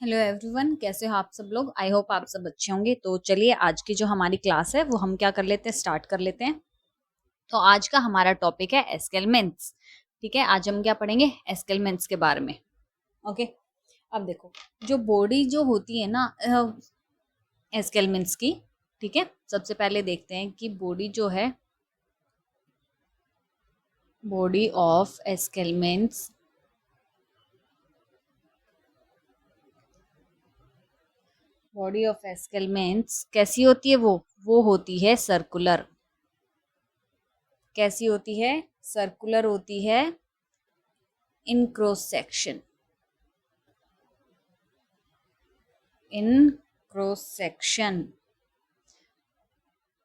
Hello everyone, कैसे हो आप सब लोग। आई होप आप सब अच्छे होंगे। तो चलिए आज की जो हमारी क्लास है वो हम क्या कर लेते हैं, स्टार्ट कर लेते हैं। तो आज का हमारा टॉपिक है एस्केलमेंट्स। ठीक है, आज हम क्या पढ़ेंगे, एस्केलमेंट्स के बारे में। ओके, अब देखो, जो बॉडी जो होती है ना एस्केलमेंट्स की, ठीक है, सबसे पहले देखते हैं कि बॉडी जो है, बॉडी ऑफ एस्केलमेंट्स, बॉडी ऑफ एस्केलमेंट्स कैसी होती है। वो होती है सर्कुलर। कैसी होती है, सर्कुलर होती है इन क्रॉस सेक्शन, इन क्रॉस सेक्शन।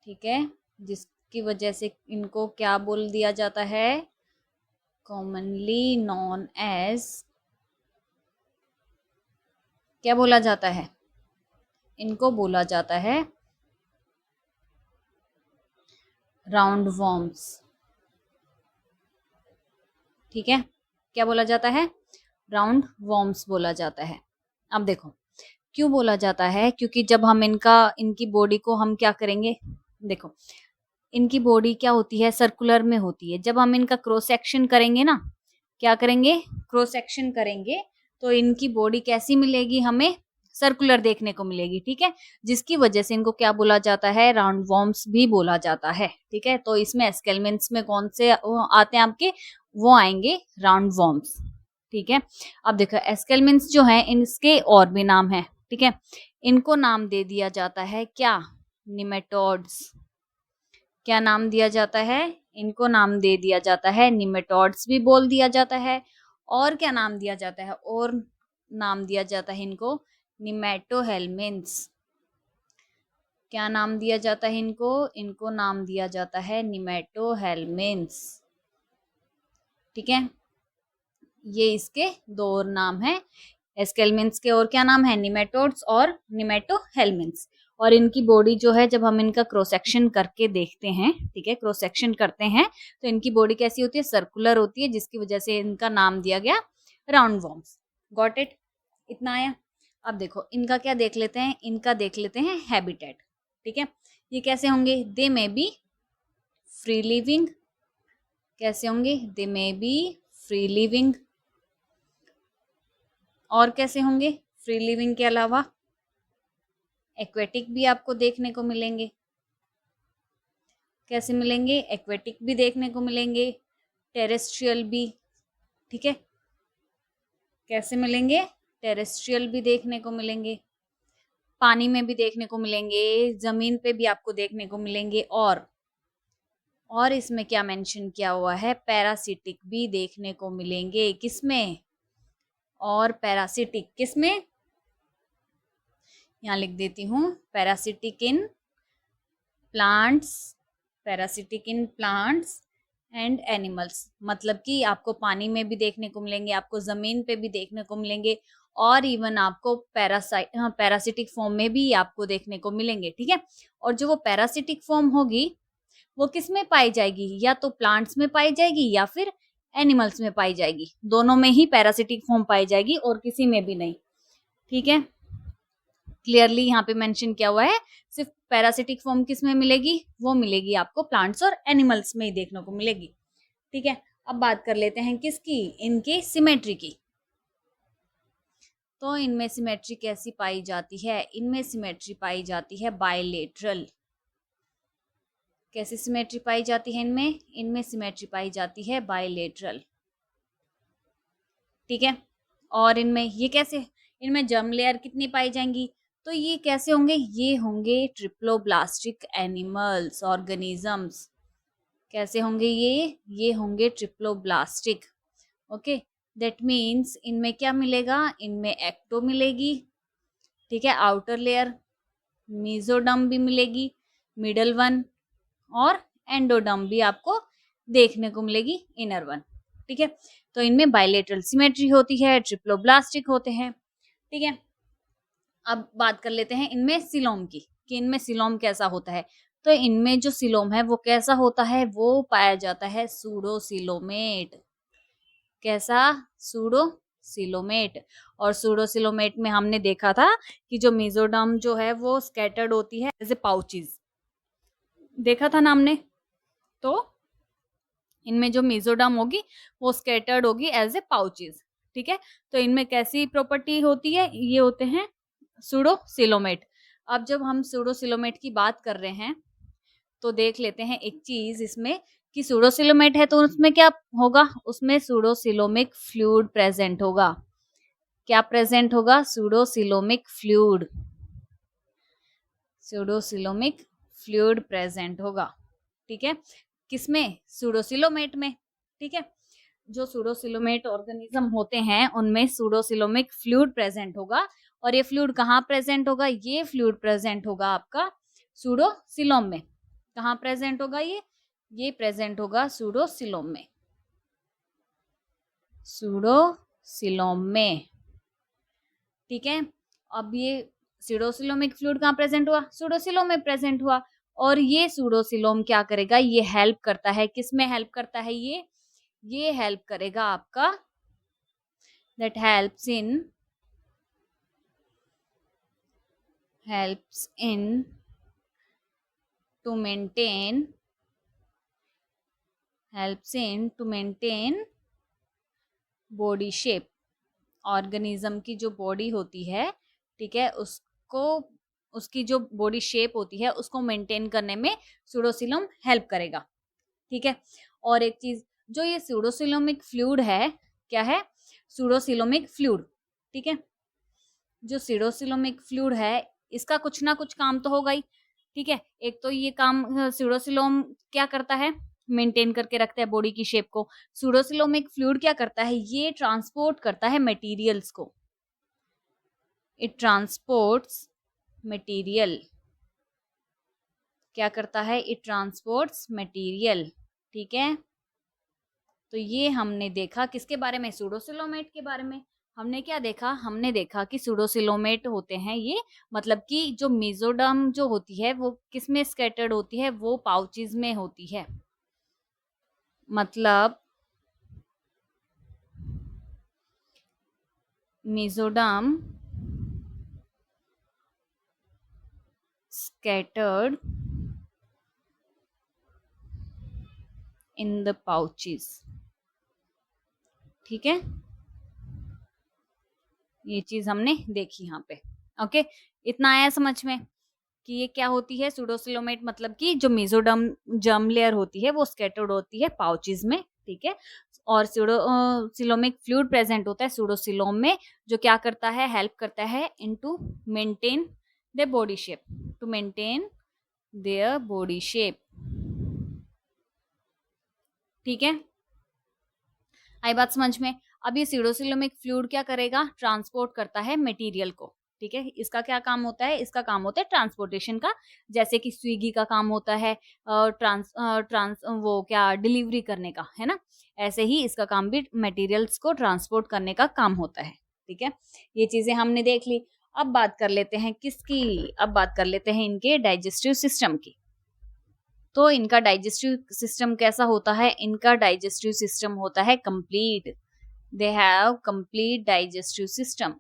ठीक है, जिसकी वजह से इनको क्या बोल दिया जाता है, कॉमनली नॉन एज, क्या बोला जाता है, इनको बोला जाता है राउंड वॉर्म्स। ठीक है, क्या बोला जाता है, राउंड वॉर्म्स बोला जाता है। अब देखो क्यों बोला जाता है, क्योंकि जब हम इनकी बॉडी को हम क्या करेंगे, देखो इनकी बॉडी क्या होती है, सर्कुलर में होती है। जब हम इनका क्रॉस सेक्शन करेंगे ना, क्या करेंगे, क्रॉस सेक्शन करेंगे, तो इनकी बॉडी कैसी मिलेगी, हमें सर्कुलर देखने को मिलेगी। ठीक है, जिसकी वजह से इनको क्या बोला जाता है, राउंड वॉर्म्स भी बोला जाता है। ठीक है, तो इसमें एस्केलमेंट्स में कौन से आते हैं आपके, वो आएंगे राउंड वॉर्म्स। ठीक है, अब देखो एस्केलमेंट्स जो है इनके और भी नाम है। ठीक है, इनको नाम दे दिया जाता है क्या, निमेटोड्स। क्या नाम दिया जाता है, इनको नाम दे दिया जाता है निमेटोड्स भी बोल दिया जाता है। और क्या नाम दिया जाता है, और नाम दिया जाता है इनको निमेटोहेल्मिन्थ्स। क्या नाम दिया जाता है इनको, इनको नाम दिया जाता है निमेटोहेल्मिन्थ्स। ठीक है, ये इसके दो और नाम है एस्केलमेंट्स के। और क्या नाम है, निमेटोड्स और निमेटोहेल्मिन्थ्स। और इनकी बॉडी जो है, जब हम इनका क्रॉस सेक्शन करके देखते हैं, ठीक है, क्रॉस सेक्शन करते हैं, तो इनकी बॉडी कैसी होती है, सर्कुलर होती है, जिसकी वजह से इनका नाम दिया गया राउंड वॉर्म्स। गॉट इट, इतना आया। अब देखो इनका क्या देख लेते हैं, इनका देख लेते हैं हैबिटेट। ठीक है, ये कैसे होंगे, दे मे बी फ्री लिविंग। कैसे होंगे, दे मे बी फ्री लिविंग। और कैसे होंगे, फ्री लिविंग के अलावा एक्वेटिक भी आपको देखने को मिलेंगे। कैसे मिलेंगे, एक्वेटिक भी देखने को मिलेंगे, टेरेस्ट्रियल भी। ठीक है, कैसे मिलेंगे, टेरेस्ट्रियल भी देखने को मिलेंगे, पानी में भी देखने को मिलेंगे, जमीन पे भी आपको देखने को मिलेंगे। और इसमें क्या मेंशन किया हुआ है, पैरासिटिक भी देखने को मिलेंगे। किसमें, और पैरासिटिक किसमें, यहाँ लिख देती हूँ, parasitic in plants, parasitic in plants and animals. मतलब कि आपको पानी में भी देखने को मिलेंगे, आपको जमीन पे भी देखने को मिलेंगे, और इवन आपको पैरासिटिक फॉर्म में भी आपको देखने को मिलेंगे। ठीक है, और जो वो पैरासिटिक फॉर्म होगी वो किस में पाई जाएगी, या तो प्लांट्स में पाई जाएगी या फिर एनिमल्स में पाई जाएगी। दोनों में ही पैरासिटिक फॉर्म पाई जाएगी और किसी में भी नहीं। ठीक है, क्लियरली यहाँ पे मेंशन किया हुआ है, सिर्फ पैरासिटिक फॉर्म किस में मिलेगी, वो मिलेगी आपको प्लांट्स और एनिमल्स में ही देखने को मिलेगी। ठीक है, अब बात कर लेते हैं किसकी, इनकी सिमेट्री की। तो इनमें सिमेट्री कैसी पाई जाती है, इनमें सिमेट्री पाई जाती है बायलेटरल। कैसी सिमेट्री पाई जाती है इनमें, इनमें सिमेट्री पाई जाती है बायलेटरल। ठीक है, और इनमें ये कैसे, इनमें जर्म लेयर कितनी पाई जाएंगी, तो ये कैसे होंगे, ये होंगे ट्रिप्लोब्लास्टिक एनिमल्स, ऑर्गेनिजम्स। कैसे होंगे ये होंगे ट्रिप्लोब्लास्टिक। ओके, दैट मीन्स इनमें क्या मिलेगा, इनमें एक्टो मिलेगी। ठीक है, आउटर लेयर, मीजोडम भी मिलेगी, मिडल वन, और एंडोडम भी आपको देखने को मिलेगी, इनर वन। ठीक है, तो इनमें बायलेटरल सिमेट्री होती है, ट्रिप्लोब्लास्टिक होते हैं। ठीक है, अब बात कर लेते हैं इनमें सिलोम की, कि इनमें सिलोम कैसा होता है। तो इनमें जो सिलोम है वो कैसा होता है, वो पाया जाता है सूडोसिलोमेट। कैसा, सूडो सीलोमेट। और सूडोसिलोमेट में हमने देखा था कि जो मेसोडर्म जो है वो स्कैटर्ड होती है एज ए पाउचेस, देखा था ना हमने। तो इनमें जो मेसोडर्म होगी वो स्कैटर्ड होगी एज ए पाउचेस, ठीक है। तो इनमें कैसी प्रॉपर्टी होती है, ये होते हैं सूडोसिलोमेट। अब जब हम सूडोसिलोमेट की बात कर रहे हैं तो देख लेते हैं एक चीज इसमें कि सूडोसिलोमेट है तो उसमें क्या होगा, उसमें सूडोसिलोमिक फ्लूइड प्रेजेंट होगा। क्या प्रेजेंट होगा, सूडोसिलोमिक फ्लूइड, सूडोसिलोमिक फ्लूइड प्रेजेंट होगा, ठीक है। किसमें, सूडोसिलोमेट में, ठीक है। जो सूडोसिलोमेट ऑर्गेनिज्म होते हैं उनमें सूडोसिलोमिक फ्लूइड प्रेजेंट होगा। और ये फ्लूइड कहाँ प्रेजेंट होगा, ये फ्लूइड प्रेजेंट होगा आपका सूडोसिलोम में। कहाँ प्रेजेंट होगा ये प्रेजेंट होगा सूडोसिलोम में, सूडोसिलोम में, ठीक है। अब ये सूडोसिलोमिक फ्लूइड कहाँ प्रेजेंट हुआ, सूडोसिलोम में प्रेजेंट हुआ। और ये सूडोसिलोम क्या करेगा, ये हेल्प करता है, किसमें हेल्प करता है, ये हेल्प करेगा आपका, that helps in to maintain body shape. Organism की जो बॉडी होती है, ठीक है, उसको, उसकी जो बॉडी शेप होती है उसको मेंटेन करने में सूडोसिलोम हेल्प करेगा, ठीक है। और एक चीज, जो ये सूडोसिलोमिक फ्लूइड है, क्या है, सूडोसिलोमिक फ्लूइड, ठीक है। जो सूडोसिलोमिक फ्लूइड है इसका कुछ ना कुछ काम तो होगा ही, ठीक है। एक तो ये काम सूडोसिलोम क्या करता है, मेंटेन करके रखता है बॉडी की शेप को। सूडोसिलोमिक फ्लूइड क्या करता है, ये ट्रांसपोर्ट करता है मटेरियल्स को, इट ट्रांसपोर्ट्स मटेरियल, क्या करता है, इट ट्रांसपोर्ट्स मटेरियल, ठीक है। तो ये हमने देखा किसके बारे में, सूडोसिलोमेट के बारे में। हमने क्या देखा, हमने देखा कि सूडोसिलोमेट होते हैं ये, मतलब कि जो मेसोडर्म जो होती है वो किसमें स्कैटर्ड होती है, वो पाउचेस में होती है। मतलब mesoderm scattered in the pouches, ठीक है। ये चीज हमने देखी यहाँ पे, ओके। इतना आया समझ में कि ये क्या होती है सूडोसिलोमेट, मतलब कि जो मेसोडर्म जर्म लेयर होती है वो स्कैटर्ड होती है पाउचेस में, ठीक है। और सूडोसिलोमिक फ्लूइड प्रेजेंट होता है सूडोसिलोम में, जो क्या करता है, हेल्प करता है into maintain the body shape, to maintain their body shape, ठीक है। आई बात समझ में। अब ये सूडोसिलोमिक फ्लूइड क्या करेगा, ट्रांसपोर्ट करता है मटेरियल को, ठीक है। इसका क्या काम होता है, इसका काम होता है ट्रांसपोर्टेशन का, जैसे कि स्विगी का काम होता है ट्रांस वो क्या डिलीवरी करने का, है ना। ऐसे ही इसका काम भी मटेरियल्स को ट्रांसपोर्ट करने का काम होता है, ठीक है। ये चीजें हमने देख ली। अब बात कर लेते हैं किसकी, अब बात कर लेते हैं इनके डाइजेस्टिव सिस्टम की। तो इनका डाइजेस्टिव सिस्टम कैसा होता है, इनका डाइजेस्टिव सिस्टम होता है complete, they have complete digestive system.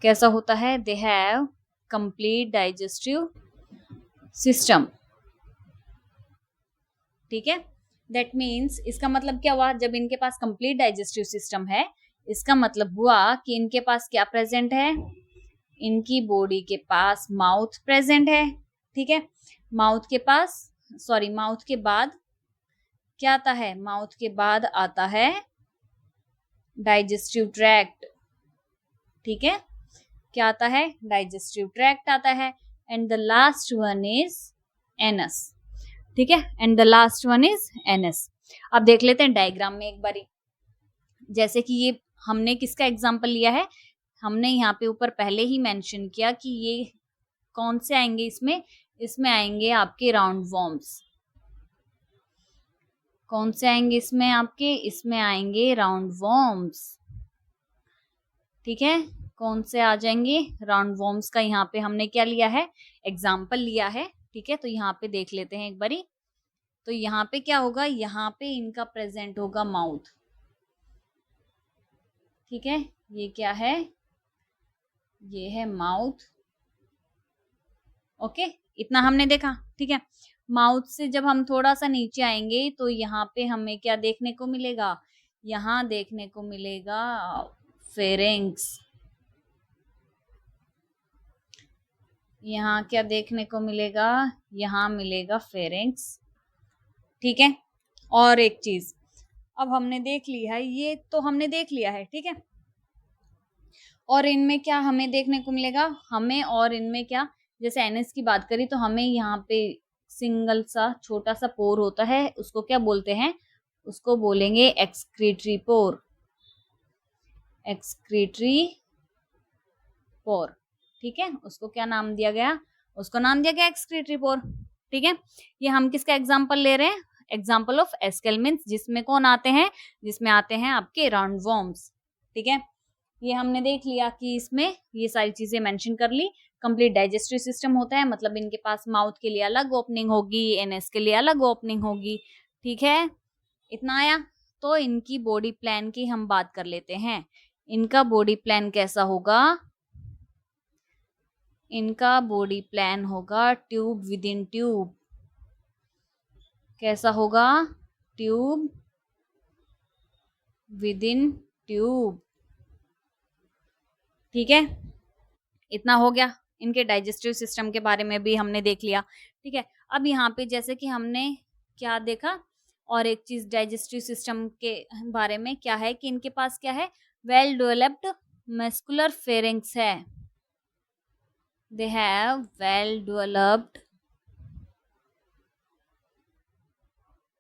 कैसा होता है, they have complete digestive system, ठीक है। दैट मीन्स, इसका मतलब क्या हुआ, जब इनके पास कंप्लीट डाइजेस्टिव सिस्टम है, इसका मतलब हुआ कि इनके पास क्या प्रेजेंट है, इनकी बॉडी के पास माउथ प्रेजेंट है, ठीक है। माउथ के पास, सॉरी, माउथ के बाद क्या आता है, माउथ के बाद आता है डाइजेस्टिव ट्रैक्ट, ठीक है। क्या आता है, डाइजेस्टिव ट्रैक्ट आता है। And the last one is anus, ठीक है। And the last one is anus. अब देख लेते हैं डायग्राम में एक बारी, जैसे कि ये हमने किसका एग्जांपल लिया है, हमने यहाँ पे ऊपर पहले ही मेंशन किया कि ये कौन से आएंगे, इसमें आएंगे आपके राउंड वॉर्म्स। कौन से आएंगे इसमें आपके, इसमें आएंगे राउंड वॉर्म्स, ठीक है। कौन से आ जाएंगे, राउंड वॉर्म्स का यहाँ पे हमने क्या लिया है, एग्जाम्पल लिया है, ठीक है। तो यहाँ पे देख लेते हैं एक बारी। तो यहाँ पे क्या होगा, यहाँ पे इनका प्रेजेंट होगा माउथ, ठीक है, ये क्या है, ये है माउथ। ओके, इतना हमने देखा। ठीक है, माउथ से जब हम थोड़ा सा नीचे आएंगे तो यहाँ पे हमें क्या देखने को मिलेगा, यहाँ देखने को मिलेगा फेरिंग्स। यहाँ क्या देखने को मिलेगा, यहाँ मिलेगा फेरिंग्स। ठीक है, और एक चीज अब हमने देख लिया है, ये तो हमने देख लिया है। ठीक है, और इनमें क्या हमें देखने को मिलेगा, हमें और इनमें क्या, जैसे एनएस की बात करी तो हमें यहाँ पे सिंगल सा छोटा सा पोर होता है, उसको क्या बोलते हैं, उसको बोलेंगे एक्सक्रीटरी पोर। एक्सक्रीटरी पोर, ठीक है, उसको क्या नाम दिया गया, उसको नाम दिया गया एक्सक्रीटरी पोर। ठीक है, ये हम किसका एग्जाम्पल ले रहे हैं, एग्जाम्पल ऑफ एस्केलमेंट्स, जिसमें कौन आते हैं, जिसमें आते हैं आपके राउंड वॉर्म्स। ठीक है, ये हमने देख लिया कि इसमें ये सारी चीजें मेंशन कर ली। कंप्लीट डाइजेस्टिव सिस्टम होता है, मतलब इनके पास माउथ के लिए अलग ओपनिंग होगी, एनएस के लिए अलग ओपनिंग होगी। ठीक है, इतना आया। तो इनकी बॉडी प्लान की हम बात कर लेते हैं। इनका बॉडी प्लान कैसा होगा, इनका बॉडी प्लान होगा ट्यूब विद इन ट्यूब। कैसा होगा, ट्यूब विद इन ट्यूब। ठीक है, इतना हो गया, इनके डाइजेस्टिव सिस्टम के बारे में भी हमने देख लिया। ठीक है, अब यहाँ पे जैसे कि हमने क्या देखा, और एक चीज डाइजेस्टिव सिस्टम के बारे में क्या है कि इनके पास क्या है, वेल डेवलप्ड मस्कुलर फेरिंग्स है। दे हैव वेल डेवलप्ड,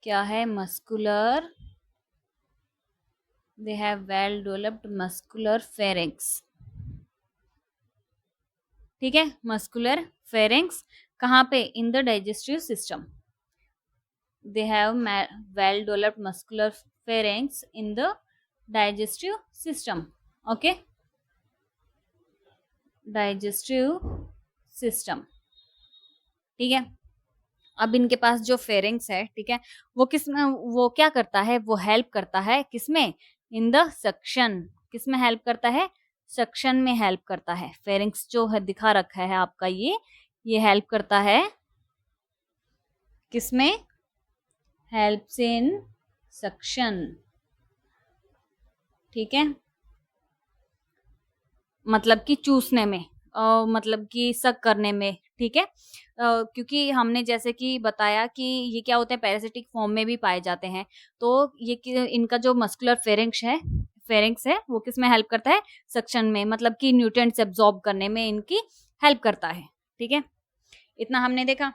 क्या है, muscular, they have well developed muscular pharynx. ठीक है, मस्कुलर फेरिंग्स कहाँ पे, in the digestive system. they have well developed muscular pharynx in the digestive system. Okay, digestive system। ठीक है, अब इनके पास जो फेरिंग्स है, ठीक है, वो किस में, वो क्या करता है, वो हेल्प करता है किसमें, इन द सक्शन। किसमें हेल्प करता है, सक्शन में हेल्प करता है। फेरिंग्स जो है दिखा रखा है आपका, ये हेल्प करता है किसमें, हेल्प्स इन सक्शन। ठीक है, मतलब कि चूसने में, मतलब कि सक करने में। ठीक है, क्योंकि हमने जैसे कि बताया कि ये क्या होते हैं, पैरासिटिक फॉर्म में भी पाए जाते हैं। तो ये इनका जो मस्कुलर फेरिंग्स है वो किस में हेल्प करता है, सक्शन में, मतलब कि न्यूट्रिएंट्स एब्जॉर्ब करने में इनकी हेल्प करता है। ठीक है, इतना हमने देखा,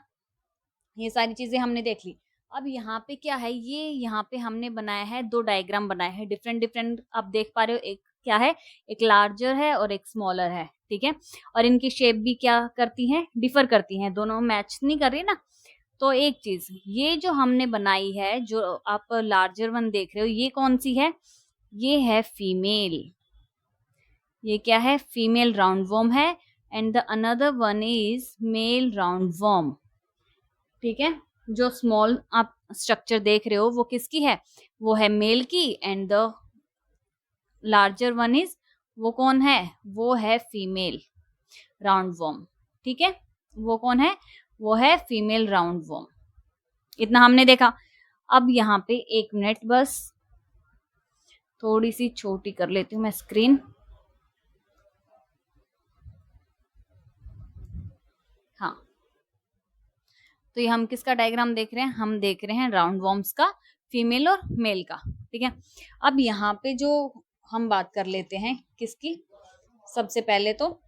ये सारी चीजें हमने देख ली। अब यहाँ पे क्या है, ये यहाँ पे हमने बनाया है, दो डायग्राम बनाए हैं डिफरेंट डिफरेंट, आप देख पा रहे हो, एक क्या है, एक लार्जर है और एक स्मॉलर है। ठीक है, और इनकी शेप भी क्या करती हैं, डिफर करती हैं, दोनों मैच नहीं कर रही ना। तो एक चीज ये जो हमने बनाई है, जो आप लार्जर वन देख रहे हो, ये कौन सी है, ये है फीमेल। ये क्या है, फीमेल राउंड वॉर्म है, and the another one is male round warm. ठीक है, जो स्मॉल आप स्ट्रक्चर देख रहे हो वो किसकी है, वो है मेल की, and the larger one is, वो कौन है, वो है फीमेल राउंड वॉर्म। ठीक है, वो कौन है, वो है फीमेल राउंड वॉर्म। इतना हमने देखा। अब यहाँ पे एक मिनट, बस थोड़ी सी छोटी कर लेती हूँ मैं स्क्रीन। हाँ, तो ये हम किसका डायग्राम देख रहे हैं, हम देख रहे हैं राउंड वॉर्म्स का, फीमेल और मेल का। ठीक है, अब यहाँ पे जो हम बात कर लेते हैं किसकी, सबसे पहले तो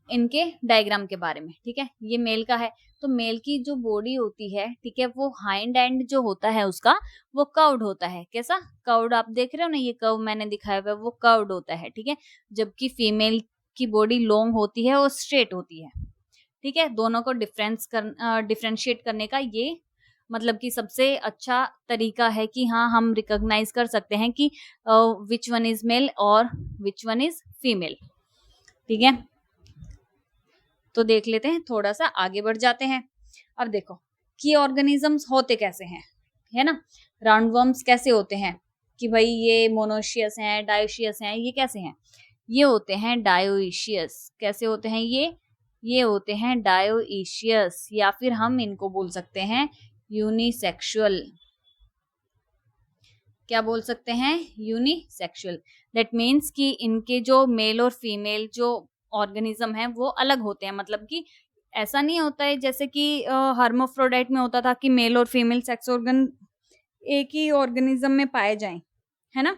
इनके डायग्राम के बारे में। ठीक है, ये मेल का है, तो मेल की जो बॉडी होती है, ठीक है, वो हाइंड एंड जो होता है उसका, वो कर्व्ड होता है। कैसा कर्व्ड, आप देख रहे हो ना, ये कर्व मैंने दिखाया हुआ है, वो कर्व्ड होता है। ठीक है, जबकि फीमेल की बॉडी लॉन्ग होती है और स्ट्रेट होती है। ठीक है, दोनों को डिफरेंशिएट करने का ये मतलब कि सबसे अच्छा तरीका है कि हाँ, हम रिकॉग्नाइज कर सकते हैं कि विच वन इज मेल और विच वन इज फीमेल। ठीक है, तो देख लेते हैं, थोड़ा सा आगे बढ़ जाते हैं। अब देखो की ऑर्गेनिजम्स होते कैसे हैं, है ना, राउंड वर्म्स कैसे होते हैं, कि भाई ये मोनोशियस हैं, डायोशियस हैं, ये कैसे हैं? ये होते हैं डायोइशियस। कैसे होते हैं ये होते हैं डायोइशियस, या फिर हम इनको बोल सकते हैं यूनिसेक्सुअल। क्या बोल सकते हैं? यूनिसेक्सुअल। दैट मीन्स कि इनके जो मेल और फीमेल जो ऑर्गेनिज्म है वो अलग होते हैं। मतलब कि ऐसा नहीं होता है जैसे कि हर्माफ्रोडाइट में होता था कि मेल और फीमेल सेक्स ऑर्गन एक ही ऑर्गेनिज्म में पाए जाएं, है ना?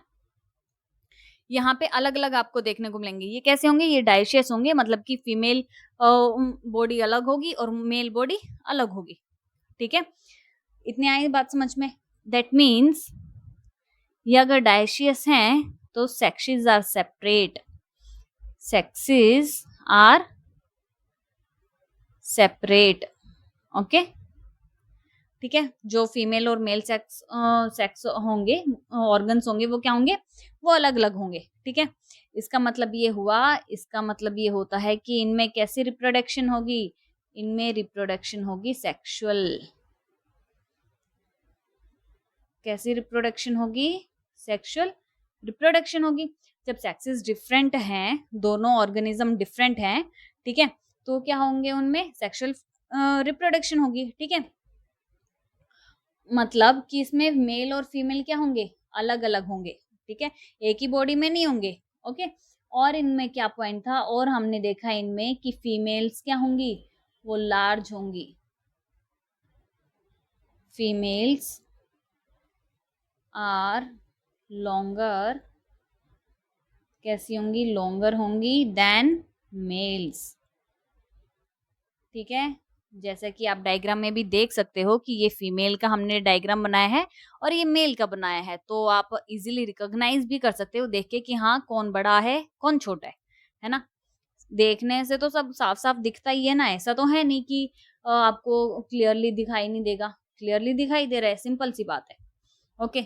यहाँ पे अलग अलग आपको देखने को मिलेंगे। ये कैसे होंगे? ये डाइशियस होंगे, मतलब कि फीमेल बॉडी अलग होगी और मेल बॉडी अलग होगी। ठीक है, इतनी आई बात समझ में? दैट मीन्स ये अगर डाइशियस हैं तो sexes are separate. Sexes are separate. Okay, ठीक है। जो फीमेल और मेल सेक्स होंगे, ऑर्गन्स होंगे, वो क्या होंगे? वो अलग अलग होंगे। ठीक है, इसका मतलब ये हुआ, इसका मतलब ये होता है कि इनमें कैसी रिप्रोडक्शन होगी? इनमें रिप्रोडक्शन होगी सेक्सुअल। कैसी रिप्रोडक्शन होगी? सेक्सुअल रिप्रोडक्शन होगी। जब सेक्सेस डिफरेंट हैं, दोनों ऑर्गेनिज्म डिफरेंट हैं, ठीक है, तो क्या होंगे? उनमें सेक्सुअल रिप्रोडक्शन होगी। ठीक है, मतलब कि इसमें मेल और फीमेल क्या होंगे? अलग अलग होंगे। ठीक है, एक ही बॉडी में नहीं होंगे। ओके, और इनमें क्या पॉइंट था? और हमने देखा इनमें कि फीमेल्स क्या होंगी? वो लार्ज होंगी। Females are longer. कैसी होंगी? लॉन्गर होंगी देन मेल्स। ठीक है, जैसा कि आप डायग्राम में भी देख सकते हो कि ये फीमेल का हमने डायग्राम बनाया है और ये मेल का बनाया है, तो आप इजीली रिकॉग्नाइज भी कर सकते हो देख के कि हाँ कौन बड़ा है कौन छोटा है ना? देखने से तो सब साफ साफ दिखता ही है ना, ऐसा तो है नहीं कि आपको क्लियरली दिखाई नहीं देगा। क्लियरली दिखाई दे रहा है, सिंपल सी बात है। ओके,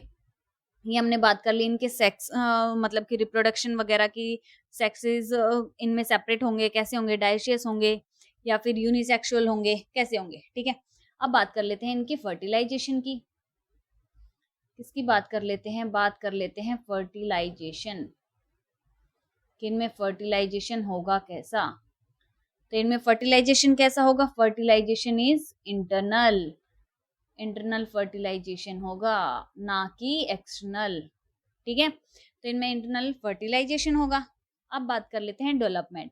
ये हमने बात कर ली इनके सेक्स, मतलब कि रिप्रोडक्शन वगैरह की। सेक्सेस इनमें सेपरेट होंगे, कैसे होंगे? डाइशियस होंगे या फिर यूनिसेक्सुअल होंगे, कैसे होंगे? ठीक है, अब बात कर लेते हैं इनकी फर्टिलाइजेशन की। किसकी बात कर लेते हैं? बात कर लेते हैं फर्टिलाइजेशन। कि इनमें फर्टिलाइजेशन होगा कैसा? तो इनमें फर्टिलाइजेशन कैसा होगा? Fertilization is internal. Internal fertilization होगा, ना कि एक्सटर्नल। ठीक है, तो इनमें इंटरनल फर्टिलाइजेशन होगा। अब बात कर लेते हैं डेवलपमेंट।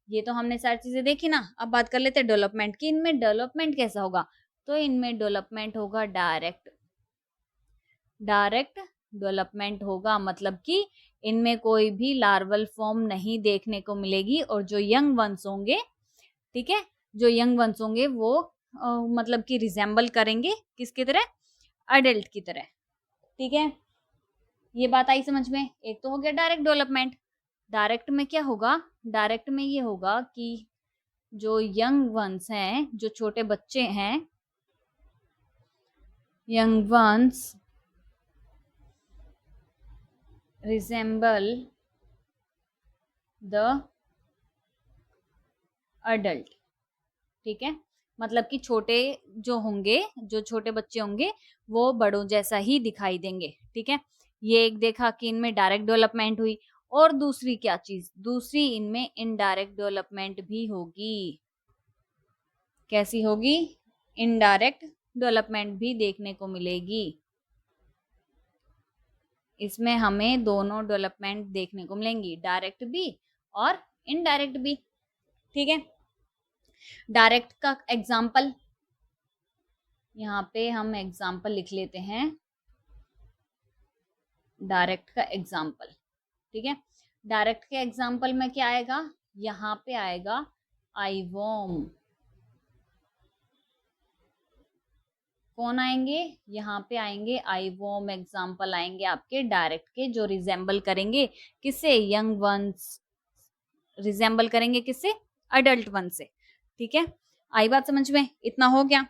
ये तो हमने सारी चीजें देखी ना, अब बात कर लेते हैं डेवलपमेंट की। इनमें डेवलपमेंट कैसा होगा? तो इनमें डेवलपमेंट होगा डायरेक्ट। डायरेक्ट डेवलपमेंट होगा, मतलब कि इनमें कोई भी लार्वल फॉर्म नहीं देखने को मिलेगी, और जो यंग वंस होंगे, ठीक है, जो यंग वंस होंगे वो मतलब कि रिजेंबल करेंगे किसकी तरह? अडल्ट की तरह। ठीक है, ये बात आई समझ में? एक तो हो गया डायरेक्ट डेवलपमेंट। डायरेक्ट में क्या होगा? डायरेक्ट में ये होगा कि जो यंग वंस हैं, जो छोटे बच्चे हैं, young ones resemble the adult. ठीक है, मतलब कि छोटे जो होंगे, जो छोटे बच्चे होंगे, वो बड़ों जैसा ही दिखाई देंगे। ठीक है, ये एक देखा कि इनमें डायरेक्ट डेवलपमेंट हुई। और दूसरी क्या चीज? दूसरी इनमें इनडायरेक्ट डेवलपमेंट भी होगी। कैसी होगी? इनडायरेक्ट डेवलपमेंट भी देखने को मिलेगी। इसमें हमें दोनों डेवलपमेंट देखने को मिलेंगी, डायरेक्ट भी और इनडायरेक्ट भी। ठीक है, डायरेक्ट का एग्जाम्पल, यहाँ पे हम एग्जाम्पल लिख लेते हैं, डायरेक्ट का एग्जाम्पल। ठीक है, डायरेक्ट के एग्जाम्पल में क्या आएगा? यहाँ पे आएगा आईवॉर्म। कौन आएंगे? यहाँ पे आएंगे आईवॉर्म एग्जाम्पल आएंगे आपके डायरेक्ट के, जो रिजेंबल करेंगे किससे? Young ones. रिजेंबल करेंगे किससे? अडल्ट वन से। ठीक है, आई बात समझ में? इतना हो गया।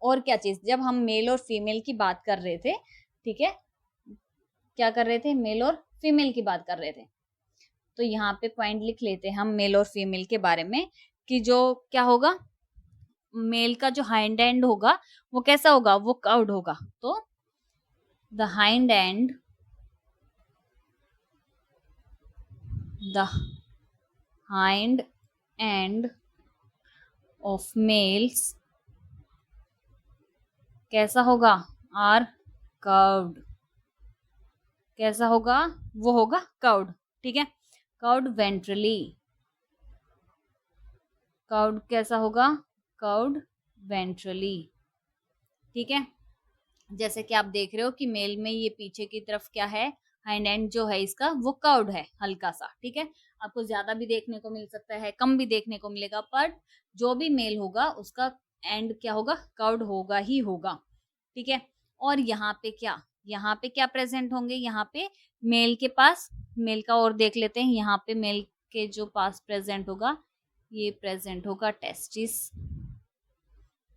और क्या चीज? जब हम मेल और फीमेल की बात कर रहे थे, ठीक है, क्या कर रहे थे? मेल और फीमेल की बात कर रहे थे, तो यहाँ पे पॉइंट लिख लेते हैं हम मेल और फीमेल के बारे में, कि जो क्या होगा? मेल का जो हाइंड एंड होगा वो कैसा होगा? वो कर्व्ड होगा। तो the hind and, the hind end of males कैसा होगा, आर कर्व्ड, कैसा होगा, वो होगा कर्व्ड, ठीक है, कर्व्ड वेंट्रली, कर्व्ड कैसा होगा, कर्व्ड वेंट्रली, ठीक है। जैसे कि आप देख रहे हो कि मेल में ये पीछे की तरफ क्या है, हाइंड एंड जो है इसका वो कर्व्ड है हल्का सा, ठीक है। आपको ज्यादा भी देखने को मिल सकता है, कम भी देखने को मिलेगा, पर जो भी मेल होगा उसका एंड क्या होगा, कर्व्ड होगा ही होगा, ठीक है। और यहाँ पे क्या, यहाँ पे क्या प्रेजेंट होंगे, यहाँ पे मेल के पास, मेल का और देख लेते हैं, यहाँ पे मेल के जो पास प्रेजेंट होगा, ये प्रेजेंट होगा टेस्टिस,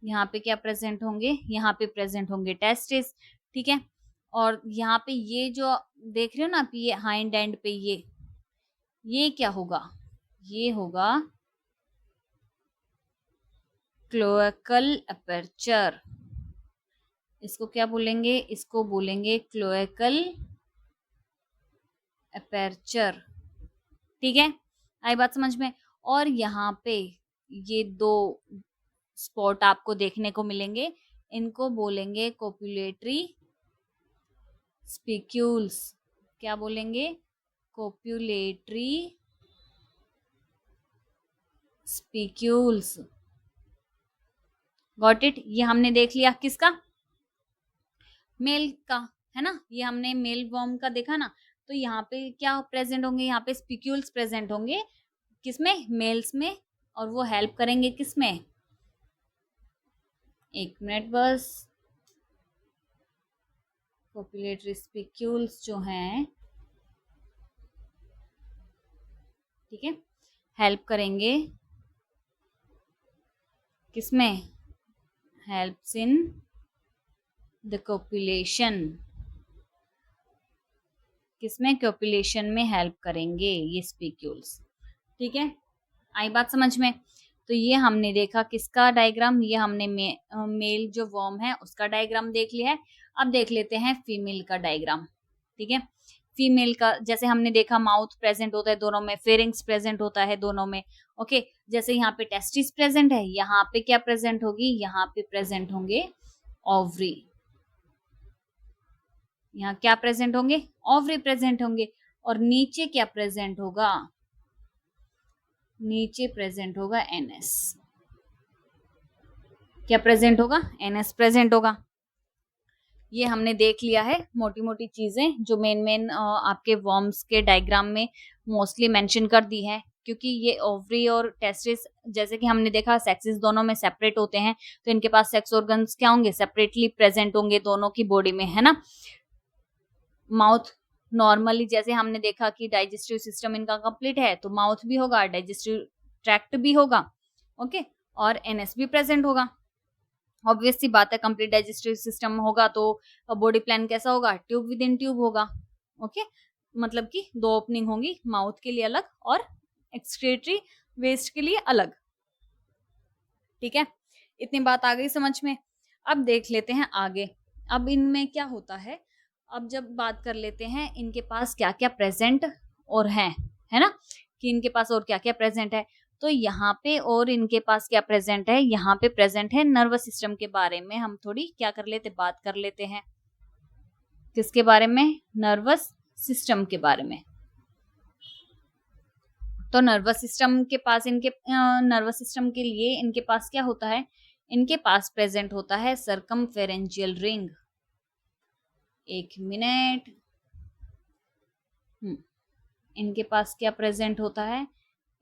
यहाँ पे क्या प्रेजेंट होंगे, यहाँ पे प्रेजेंट होंगे टेस्टिस, ठीक है। और यहाँ पे ये जो देख रहे हो ना आप, ये हाइंड एंड पे ये क्या होगा, ये होगा क्लोएकल अपर्चर, इसको क्या बोलेंगे, इसको बोलेंगे क्लोएकल अपर्चर, ठीक है, आई बात समझ में। और यहाँ पे ये दो स्पॉट आपको देखने को मिलेंगे, इनको बोलेंगे कोपुलेटरी स्पिक्यूल्स, क्या बोलेंगे, कोपुलेटरी स्पिक्यूल्स, गॉट इट। ये हमने देख लिया किसका, मेल का, है ना, ये हमने मेल वर्म का देखा ना। तो यहाँ पे क्या प्रेजेंट होंगे, यहाँ पे स्पिक्यूल्स प्रेजेंट होंगे, किसमें, मेल्स में, और वो हेल्प करेंगे किसमें, एक मिनट बस, कोपुलेटरी स्पिक्यूल्स जो हैं, ठीक है, हेल्प करेंगे किसमें, हेल्प्स इन द कोपुलेशन, किसमें, कोपुलेशन में हेल्प करेंगे ये स्पिक्यूल्स, ठीक है, आई बात समझ में। तो ये हमने देखा किसका डायग्राम, ये हमने मेल जो वर्म है उसका डायग्राम देख लिया है। अब देख लेते हैं फीमेल का डायग्राम, ठीक है। फीमेल का जैसे हमने देखा, माउथ प्रेजेंट होता है दोनों में, फेरिंग्स प्रेजेंट होता है दोनों में, ओके। जैसे यहाँ पे टेस्टिस प्रेजेंट है, यहाँ पे क्या प्रेजेंट होगी, यहाँ पे प्रेजेंट होंगे ओवरी, यहाँ क्या प्रेजेंट होंगे, ओवरी प्रेजेंट होंगे। और नीचे क्या प्रेजेंट होगा, नीचे प्रेजेंट होगा एनएस, क्या प्रेजेंट होगा, एनएस प्रेजेंट होगा। ये हमने देख लिया है मोटी मोटी चीजें जो मेन मेन आपके वर्म्स के डायग्राम में मोस्टली मेंशन कर दी है, क्योंकि ये ओवरी और टेस्टिस जैसे कि हमने देखा सेक्सेस दोनों में सेपरेट होते हैं, तो इनके पास सेक्स ऑर्गन्स क्या होंगे, सेपरेटली प्रेजेंट होंगे दोनों की बॉडी में, है ना। माउथ नॉर्मली जैसे हमने देखा कि डाइजेस्टिव सिस्टम इनका कंप्लीट है, तो माउथ भी होगा, डाइजेस्टिव ट्रैक्ट भी होगा, ओके, और एनएस भी प्रेजेंट होगा। ऑब्वियस सी बात है, कंप्लीट डाइजेस्टिव सिस्टम होगा तो बॉडी प्लान कैसा होगा, ट्यूब विद इन ट्यूब होगा, ओके। मतलब कि दो ओपनिंग होंगी, माउथ के लिए अलग और एक्सक्रीटरी वेस्ट के लिए अलग, ठीक है। इतनी बात आ गई समझ में। अब देख लेते हैं आगे, अब इनमें क्या होता है, अब जब बात कर लेते हैं इनके पास क्या क्या प्रेजेंट और है ना, कि इनके पास और क्या क्या प्रेजेंट है। तो यहाँ पे और इनके पास क्या प्रेजेंट है, यहाँ पे प्रेजेंट है नर्वस सिस्टम के बारे में हम थोड़ी क्या कर लेते, बात कर लेते हैं, किसके बारे में, नर्वस सिस्टम के बारे में। तो नर्वस सिस्टम के पास इनके नर्वस सिस्टम के लिए इनके पास क्या होता है, इनके पास प्रेजेंट होता है सर्कमफेरेंजियल रिंग, एक मिनट, इनके पास क्या प्रेजेंट होता है,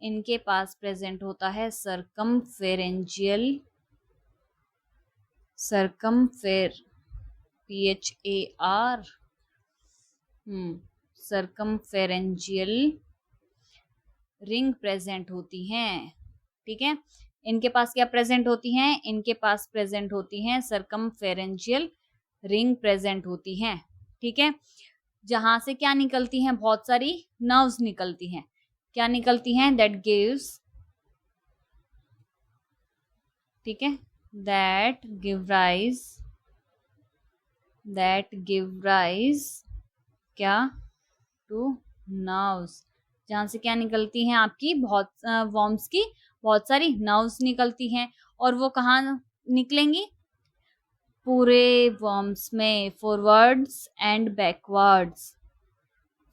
इनके पास प्रेजेंट होता है सर्कमफेरेंजियल, सर्कमफेर PHAR, सर्कमफेरेंजियल रिंग प्रेजेंट होती हैं, ठीक है। इनके पास क्या प्रेजेंट होती हैं, इनके पास प्रेजेंट होती हैं सर्कमफेरेंजियल रिंग प्रेजेंट होती हैं, ठीक है। जहां से क्या निकलती हैं, बहुत सारी नर्व्स निकलती हैं, क्या निकलती हैं, दैट गिव्स, ठीक है, that give rise, that give rise क्या टू नर्व्स, जहां से क्या निकलती हैं आपकी बहुत वॉर्म्स की बहुत सारी नर्व्स निकलती हैं, और वो कहाँ निकलेंगी, पूरे वॉर्म्स में, forwards and backwards,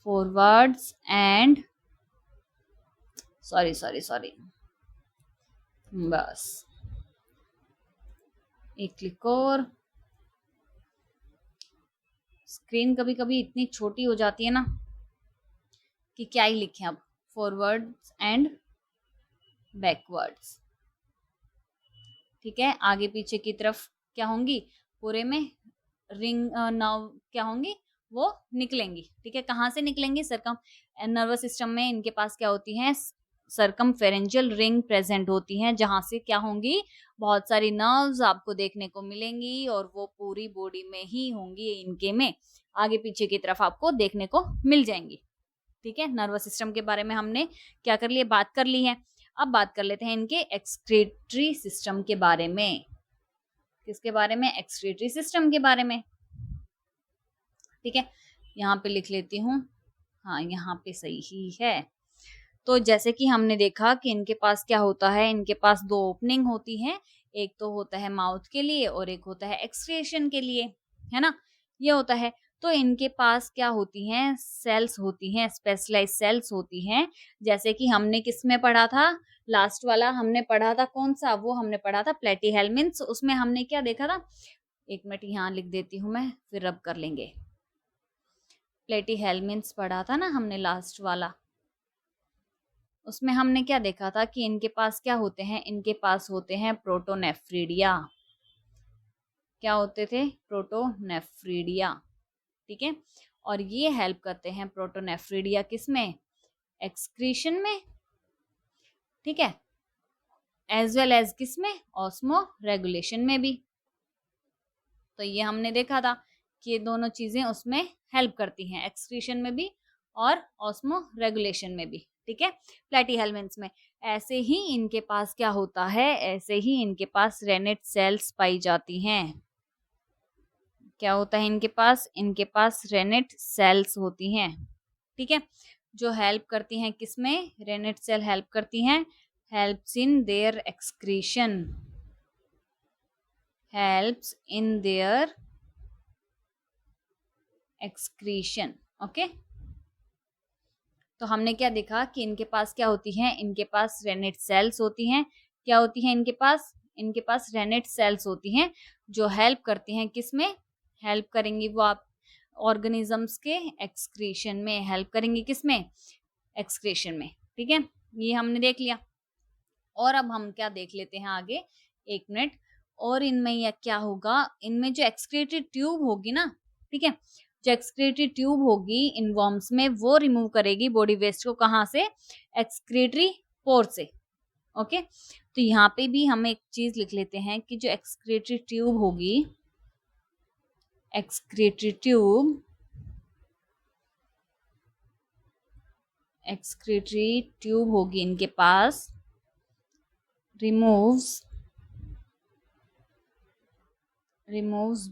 forwards and sorry बस एक क्लिक और। स्क्रीन कभी कभी इतनी छोटी हो जाती है ना कि क्या ही लिखें अब, फॉरवर्ड्स एंड बैकवर्ड्स। ठीक है, आगे पीछे की तरफ क्या होंगी, पूरे में रिंग नर्व क्या होंगी, वो निकलेंगी। ठीक है, कहाँ से निकलेंगी, सरकम नर्वस सिस्टम में इनके पास क्या होती हैं, सर्कमफेरेंशियल रिंग प्रेजेंट होती हैं, जहां से क्या होंगी, बहुत सारी नर्व्स आपको देखने को मिलेंगी, और वो पूरी बॉडी में ही होंगी, इनके में आगे पीछे की तरफ आपको देखने को मिल जाएंगी। ठीक है, नर्वस सिस्टम के बारे में हमने क्या कर लिया, बात कर ली है। अब बात कर लेते हैं इनके एक्सक्रीटरी सिस्टम के बारे में। किसके बारे में, एक्सक्रीटरी सिस्टम के बारे में। ठीक है, यहाँ पे लिख लेती हूँ, हाँ यहाँ पे सही ही है। तो जैसे कि हमने देखा कि इनके पास क्या होता है, इनके पास दो ओपनिंग होती है, एक तो होता है माउथ के लिए और एक होता है एक्सक्रीशन के लिए, है ना, ये होता है। तो इनके पास क्या होती हैं, सेल्स होती हैं, स्पेशलाइज सेल्स होती हैं, जैसे कि हमने किस में पढ़ा था, लास्ट वाला हमने पढ़ा था कौन सा, वो हमने पढ़ा था प्लेटीहेल्मिन्थ्स। उसमें हमने क्या देखा था, एक मिनट यहाँ लिख देती हूँ मैं, फिर रब कर लेंगे। प्लेटीहेल्मिन्थ्स पढ़ा था ना हमने लास्ट वाला, उसमें हमने क्या देखा था कि इनके पास क्या होते हैं, इनके पास होते हैं प्रोटोनेफ्रीडिया। क्या होते थे, प्रोटोनेफ्रीडिया। ठीक है, और ये हेल्प करते हैं प्रोटोनेफ्रीडिया किसमें, एक्सक्रीशन में। ठीक है, एज वेल एज किसमें, ऑस्मो रेगुलेशन में भी। तो ये हमने देखा था कि ये दोनों चीजें उसमें हेल्प करती हैं, एक्सक्रीशन में भी और ऑस्मो रेगुलेशन में भी। ठीक है, प्लेटीहेल्मिन्थ्स में। ऐसे ही इनके पास क्या होता है, ऐसे ही इनके पास रेनेट सेल्स पाई जाती हैं। क्या होता है इनके पास रेनेट सेल्स होती हैं। ठीक है, जो हेल्प करती हैं किसमें, रेनेट सेल हेल्प करती हैं, helps in their excretion, helps in their excretion. Okay, तो हमने क्या देखा कि इनके पास क्या होती हैं, इनके पास रेनेट सेल्स होती हैं। क्या होती हैं इनके पास रेनेट सेल्स होती हैं, जो हेल्प करती हैं किसमें, हेल्प करेंगी वो आप ऑर्गेनिजम्स के एक्सक्रीशन में, हेल्प करेंगी किसमें, एक्सक्रीशन में। ठीक है, ये हमने देख लिया। और अब हम क्या देख लेते हैं आगे, एक मिनट, और इनमें यह क्या होगा, इनमें जो एक्सक्रीटरी ट्यूब होगी ना, ठीक है, जो एक्सक्रीटरी ट्यूब होगी इन वर्म्स में, वो रिमूव करेगी बॉडी वेस्ट को, कहाँ से, एक्सक्रीटरी पोर से। ओके, तो यहाँ पे भी हम एक चीज लिख लेते हैं कि जो एक्सक्रीटरी ट्यूब होगी, एक्सक्रीटरी ट्यूब होगी इनके पास, रिमूव्स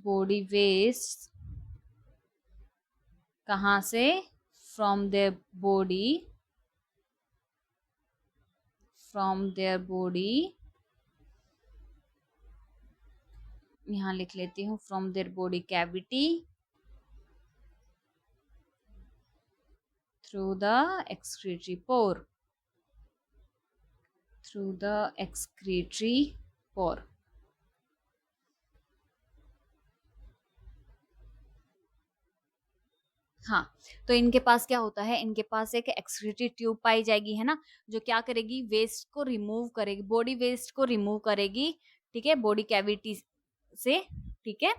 बॉडी वेस्ट, कहाँ से, फ्रॉम देयर बॉडी, यहाँ लिख लेती हूँ, from their body cavity through the excretory पोर। हाँ, तो इनके पास क्या होता है, इनके पास एक एक्सक्रीटरी ट्यूब पाई जाएगी, है ना, जो क्या करेगी, वेस्ट को रिमूव करेगी, बॉडी वेस्ट को रिमूव करेगी। ठीक है, बॉडी कैविटी से। ठीक है,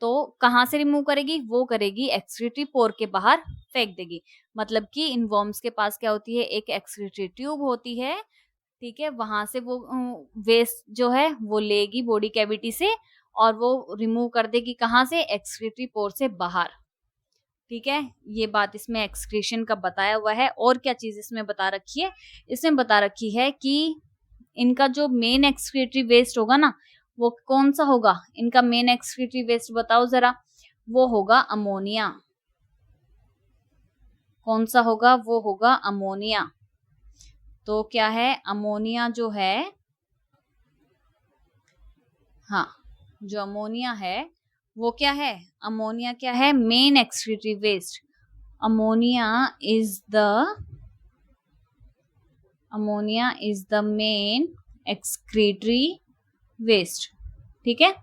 तो कहाँ से रिमूव करेगी, वो करेगी एक्सक्रीटरी पोर के बाहर फेंक देगी। मतलब कि इन वर्म्स के पास क्या होती है, एक एक्सक्रीटरी ट्यूब होती है। ठीक है, वहां से वो वेस्ट जो है वो लेगी बॉडी कैविटी से, और वो रिमूव कर देगी कहाँ से, एक्सक्रीटरी पोर से बाहर। ठीक है, ये बात इसमें एक्सक्रीशन का बताया हुआ है। और क्या चीज इसमें बता रखी है, इसमें बता रखी है कि इनका जो मेन एक्सक्रीटरी वेस्ट होगा ना, वो कौन सा होगा, इनका मेन एक्सक्रीटरी वेस्ट बताओ जरा, वो होगा अमोनिया। कौन सा होगा? वो होगा अमोनिया। तो क्या है? अमोनिया जो है, हाँ, जो अमोनिया है वो क्या है? अमोनिया क्या है? Main excretory waste. Ammonia is the ammonia is the main excretory waste. ठीक है,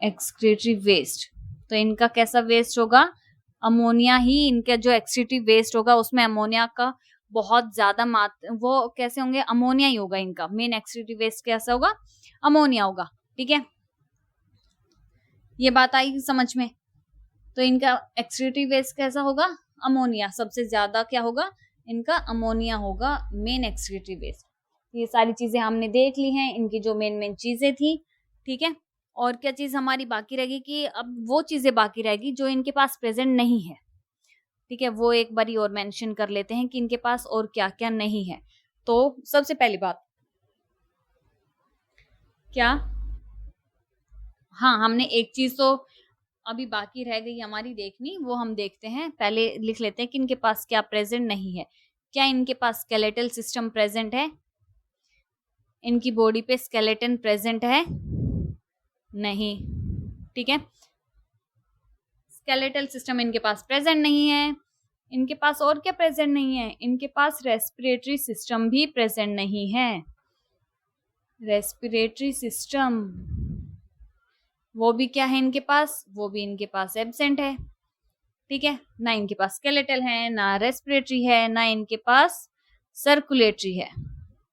एक्सक्रीटरी वेस्ट। तो इनका कैसा वेस्ट होगा? अमोनिया ही इनका जो एक्सक्रीटरी वेस्ट होगा उसमें अमोनिया का बहुत ज्यादा मात्रा, वो कैसे होंगे? अमोनिया ही होगा इनका मेन एक्सक्रीटरी वेस्ट। कैसा होगा? अमोनिया होगा। ठीक है, ये बात आई समझ में? तो इनका एक्सक्रीटरी वेस्ट कैसा होगा? अमोनिया। सबसे ज्यादा क्या होगा? इनका अमोनिया होगा मेन एक्सक्रीटरी वेस्ट। ये सारी चीजें हमने देख ली हैं, इनकी जो मेन मेन चीजें थी। ठीक है, और क्या चीज हमारी बाकी रहेगी? कि अब वो चीजें बाकी रहेगी जो इनके पास प्रेजेंट नहीं है। ठीक है, वो एक बारी और मेंशन कर लेते हैं कि इनके पास और क्या क्या नहीं है। तो सबसे पहली बात क्या? हाँ, हमने एक चीज तो अभी बाकी रह गई हमारी देखनी, वो हम देखते हैं। पहले लिख लेते हैं कि इनके पास क्या प्रेजेंट नहीं है। क्या इनके पास स्केलेटल सिस्टम प्रेजेंट है? इनकी बॉडी पे स्केलेटन प्रेजेंट है? नहीं। ठीक है, स्केलेटल सिस्टम इनके पास प्रेजेंट नहीं है। इनके पास और क्या प्रेजेंट नहीं है? इनके पास रेस्पिरेटरी सिस्टम भी प्रेजेंट नहीं है। रेस्पिरेटरी सिस्टम, वो भी क्या है इनके पास? वो भी इनके पास एब्सेंट है। ठीक है, ना इनके पास स्केलेटल है, ना रेस्पिरेटरी है, ना इनके पास सर्कुलेटरी है।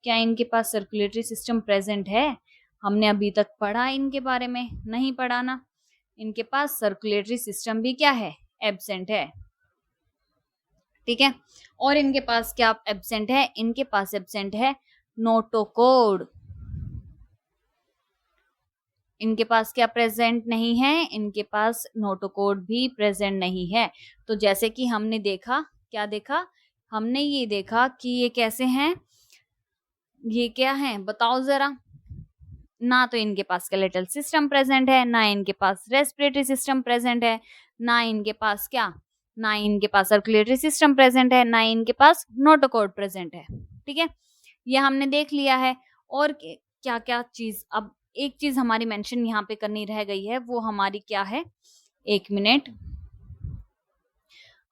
क्या इनके पास सर्कुलेटरी सिस्टम प्रेजेंट है? हमने अभी तक पढ़ा इनके बारे में? नहीं पढ़ा ना। इनके पास सर्कुलेटरी सिस्टम भी क्या है? एब्सेंट है। ठीक है, और इनके पास क्या एब्सेंट है? इनके पास एब्सेंट है नोटोकोड। इनके पास क्या प्रेजेंट नहीं है? इनके पास नोटोकोड भी प्रेजेंट नहीं है। तो जैसे कि हमने देखा, क्या देखा? हमने ये देखा कि ये कैसे हैं, ये क्या है बताओ जरा। ना तो इनके पास स्केलेटल सिस्टम प्रेजेंट है, ना इनके पास रेस्पिरेटरी सिस्टम प्रेजेंट है, ना इनके पास क्या, ना इनके पास सर्कुलेटरी सिस्टम प्रेजेंट है, ना इनके पास नोटोकोड प्रेजेंट है। ठीक है, ये हमने देख लिया है। और क्या क्या चीज, अब एक चीज हमारी मेंशन यहाँ पे करनी रह गई है, वो हमारी क्या है? एक मिनट,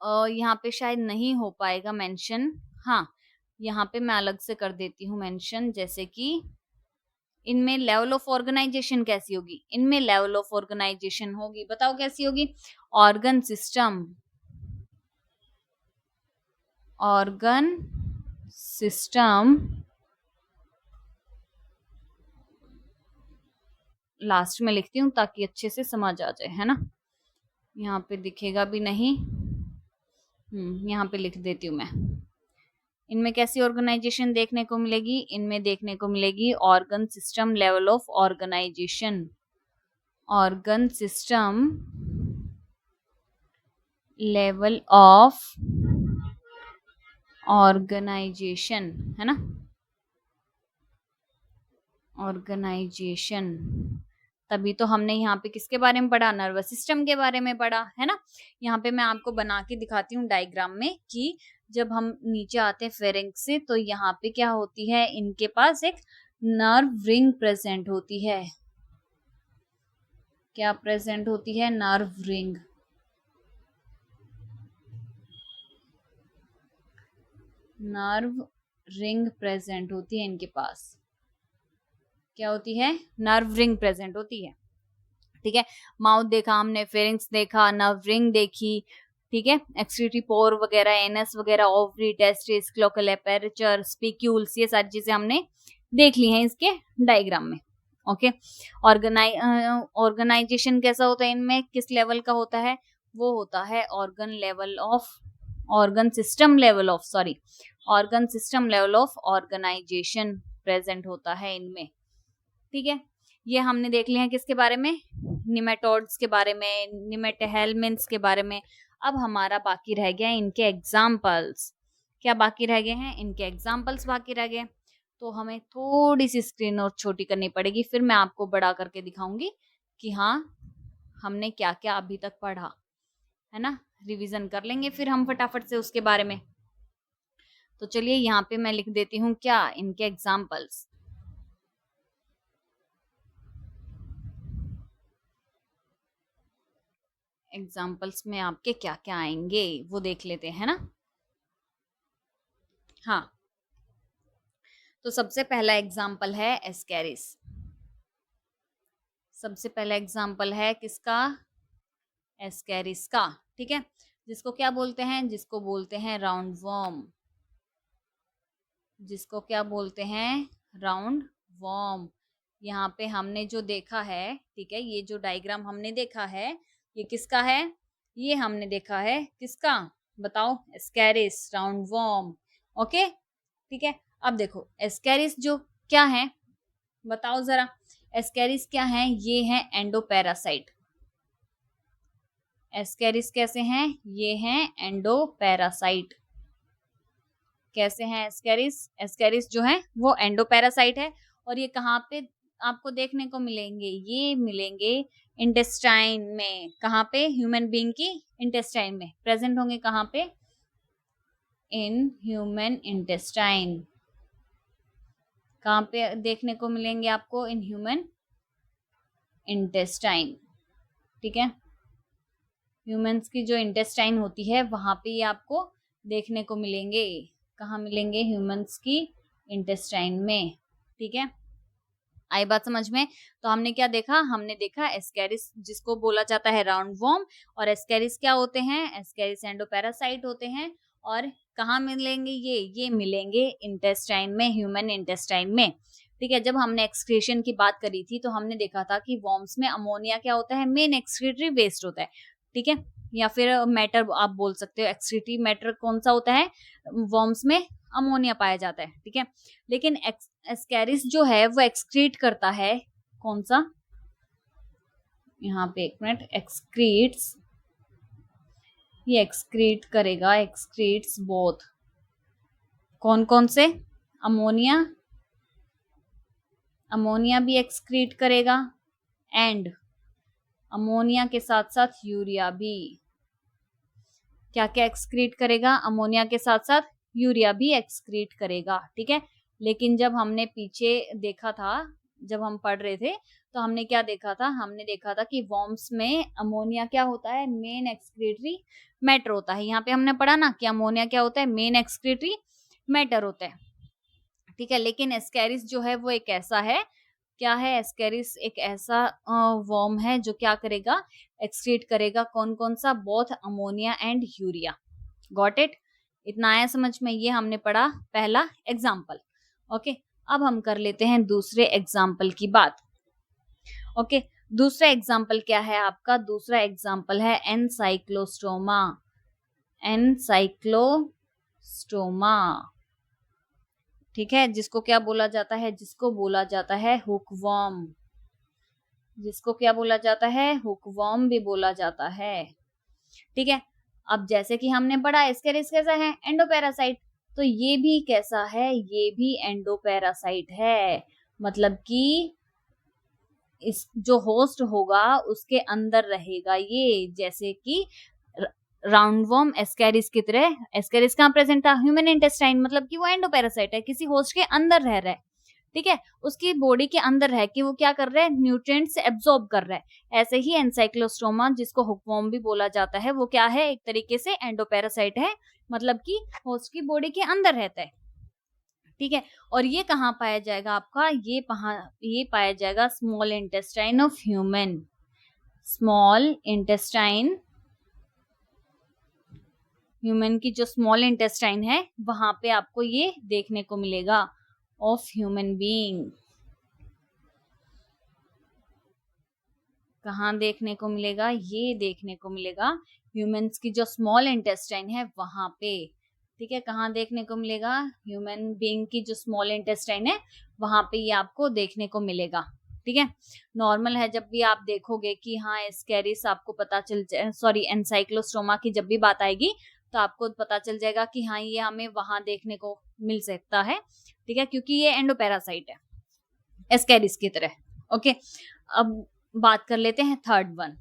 यहाँ पे शायद नहीं हो पाएगा मेंशन। हाँ, यहाँ पे मैं अलग से कर देती हूँ मेंशन। जैसे कि इनमें लेवल ऑफ ऑर्गेनाइजेशन कैसी होगी? इनमें लेवल ऑफ ऑर्गेनाइजेशन होगी, बताओ कैसी होगी? Organ system, organ system last में लिखती हूँ ताकि अच्छे से समझ आ जाए, है ना? यहाँ पे दिखेगा भी नहीं। यहाँ पे लिख देती हूँ मैं। इनमें कैसी ऑर्गेनाइजेशन देखने को मिलेगी? इनमें देखने को मिलेगी organ system level of organization. Organ system level of organization, है ना? ऑर्गेनाइजेशन, तभी तो हमने यहाँ पे किसके बारे में पढ़ा? नर्वस सिस्टम के बारे में पढ़ा, है ना? यहाँ पे मैं आपको बना के दिखाती हूँ डायग्राम में कि जब हम नीचे आते हैं फेरिंक्स से, तो यहाँ पे क्या होती है? इनके पास एक नर्व रिंग प्रेजेंट होती है। क्या प्रेजेंट होती है? Nerve ring. Nerve ring present होती है इनके पास। क्या होती है? नर्व रिंग प्रेजेंट होती है। ठीक है, माउथ देखा हमने, फेरिंक्स देखा, नर्व रिंग देखी। ठीक है, एक्सक्रीटरी पोर वगैरह, एनस वगैरह, ओवरी, टेस्टिस, क्लोकल एपेरेचर, स्पीक्यूल्स, ये सारी चीजें हमने देख ली हैं इसके डायग्राम में। ओके, ऑर्गेनाइजेशन कैसा होता है इनमें? किस लेवल का होता है? वो होता है organ level of, organ system level of, sorry, organ system level of organization present होता है इनमें। ठीक है, ये हमने देख लिया है किसके बारे में? निमेटोड्स के बारे में, निमेटोहेल्मिन्थ्स के बारे में। अब हमारा बाकी रह गया इनके एग्जाम्पल्स। क्या बाकी रह गए हैं? इनके एग्जाम्पल्स बाकी रह गए। तो हमें थोड़ी सी स्क्रीन और छोटी करनी पड़ेगी, फिर मैं आपको बड़ा करके दिखाऊंगी कि हाँ हमने क्या क्या अभी तक पढ़ा, है ना। रिवीजन कर लेंगे फिर हम फटाफट से उसके बारे में। तो चलिए यहाँ पे मैं लिख देती हूँ क्या, इनके एग्जाम्पल्स। एग्जाम्पल्स में आपके क्या क्या आएंगे वो देख लेते हैं ना। हाँ, तो सबसे पहला एग्जाम्पल है एस्कैरिस। सबसे पहला एग्जाम्पल है किसका, एस्कैरिस का, ठीक है। जिसको क्या बोलते हैं, जिसको बोलते हैं राउंड वर्म, जिसको क्या बोलते हैं, राउंड वर्म। यहाँ पे हमने जो देखा है, ठीक है, ये जो डायग्राम हमने देखा है ये किसका है, ये हमने देखा है किसका, बताओ, एस्कैरिस राउंड वर्म। ओके, ठीक है। अब देखो एस्कैरिस जो क्या है, बताओ जरा, एस्कैरिस क्या है, ये है एंडोपैरासाइट। एस्कैरिस कैसे हैं, ये हैं एंडोपैरासाइट। कैसे हैं एस्कैरिस, एस्कैरिस जो है वो एंडोपैरासाइट है। और ये कहाँ पे आपको देखने को मिलेंगे, ये मिलेंगे इंटेस्टाइन में। कहाँ पे, ह्यूमन बीइंग की इंटेस्टाइन में प्रेजेंट होंगे। कहाँ पे, इन ह्यूमन इंटेस्टाइन। कहाँ पे देखने को मिलेंगे आपको, इन ह्यूमन इंटेस्टाइन, ठीक है। ह्यूमंस की जो इंटेस्टाइन होती है वहां पे ये आपको देखने को मिलेंगे। कहाँ मिलेंगे, ह्यूमंस की इंटेस्टाइन में, ठीक है। आई बात समझ में। तो हमने क्या देखा, हमने देखा एस्कैरिस जिसको बोला जाता है राउंड वर्म, और एस्कैरिस क्या होते हैं, एस्कैरिस एंडोपैरासाइट होते हैं। और कहाँ मिलेंगे ये मिलेंगे इंटेस्टाइन में, ह्यूमन इंटेस्टाइन में, ठीक है। जब हमने एक्सक्रीशन की बात करी थी तो हमने देखा था कि वर्म्स में अमोनिया क्या होता है, मेन एक्सक्रीटरी वेस्ट होता है, ठीक है। या फिर मैटर आप बोल सकते हो, एक्सक्रीटरी मैटर कौन सा होता है, वर्म्स में अमोनिया पाया जाता है, ठीक है। लेकिन एस्कैरिस जो है वो एक्सक्रीट करता है कौन सा, यहाँ पे एक मिनट, एक्सक्रीट्स, ये एक्सक्रीट करेगा, एक्सक्रीट्स बोथ, कौन कौन से, अमोनिया, अमोनिया भी एक्सक्रीट करेगा, एंड अमोनिया के साथ साथ यूरिया भी। क्या क्या एक्सक्रीट करेगा, अमोनिया के साथ साथ यूरिया भी एक्सक्रीट करेगा, ठीक है। लेकिन जब हमने पीछे देखा था, जब हम पढ़ रहे थे तो हमने क्या देखा था, हमने देखा था कि वर्म्स में अमोनिया क्या होता है, मेन एक्सक्रीटरी मैटर होता है। यहाँ पे हमने पढ़ा ना कि अमोनिया क्या होता है, मेन एक्सक्रीटरी मैटर होता है, ठीक है। लेकिन एस्कैरिस जो है वो एक ऐसा है, क्या है, एस्कैरिस एक ऐसा वर्म है जो क्या करेगा, एक्सक्रीट करेगा कौन कौन सा, both ammonia and urea. Got it, इतना आया समझ में, ये हमने पढ़ा पहला एग्जाम्पल। ओके, अब हम कर लेते हैं दूसरे एग्जाम्पल की बात। ओके, दूसरा एग्जाम्पल क्या है आपका, दूसरा एग्जाम्पल है एनसाइक्लोस्टोमा। एनसाइक्लोस्टोमा, ठीक है। जिसको क्या बोला जाता है, जिसको बोला जाता है हुकवर्म, जिसको क्या बोला जाता है, हुकवर्म भी बोला जाता है, ठीक है। अब जैसे कि हमने पढ़ा एस्कैरिस कैसा है, एंडोपैरासाइट, तो ये भी कैसा है, ये भी एंडोपैरासाइट है। मतलब कि इस जो होस्ट होगा उसके अंदर रहेगा ये, जैसे कि राउंडवर्म एस्कैरिस की तरह। एस्कैरिस कहाँ प्रेजेंट था, ह्यूमन इंटेस्टाइन, मतलब कि वो एंडोपैरासाइट है, किसी होस्ट के अंदर रह रहा है, ठीक है। उसकी बॉडी के अंदर रह के वो क्या कर रहा है, न्यूट्रिएंट्स एब्जॉर्ब कर रहा है। ऐसे ही एनसाइक्लोस्टोमा जिसको हुकवर्म भी बोला जाता है, वो क्या है, एक तरीके से एंडोपैरासाइट है, मतलब कि होस्ट की बॉडी के अंदर रहता है, ठीक है। और ये कहाँ पाया जाएगा आपका, ये पाया जाएगा small intestine of human, small intestine, human की जो स्मॉल इंटेस्टाइन है वहां पे आपको ये देखने को मिलेगा, ऑफ ह्यूमन बीइंग। कहाँ देखने को मिलेगा, ये देखने को मिलेगा ह्यूमंस की जो स्मॉल इंटेस्टाइन है वहां पे, ठीक है। कहाँ देखने को मिलेगा, ह्यूमन बीइंग की जो स्मॉल इंटेस्टाइन है वहां पे ये आपको देखने को मिलेगा, ठीक है। नॉर्मल है, जब भी आप देखोगे कि हाँ एस्कैरिस, आपको पता चल जाए, सॉरी एनसाइक्लोस्टोमा की जब भी बात आएगी तो आपको पता चल जाएगा कि हाँ ये हमें वहां देखने को मिल सकता है, ठीक है, क्योंकि ये एंडोपैरासाइट है एस्कैरिस की तरह। ओके, अब बात कर लेते हैं थर्ड वन।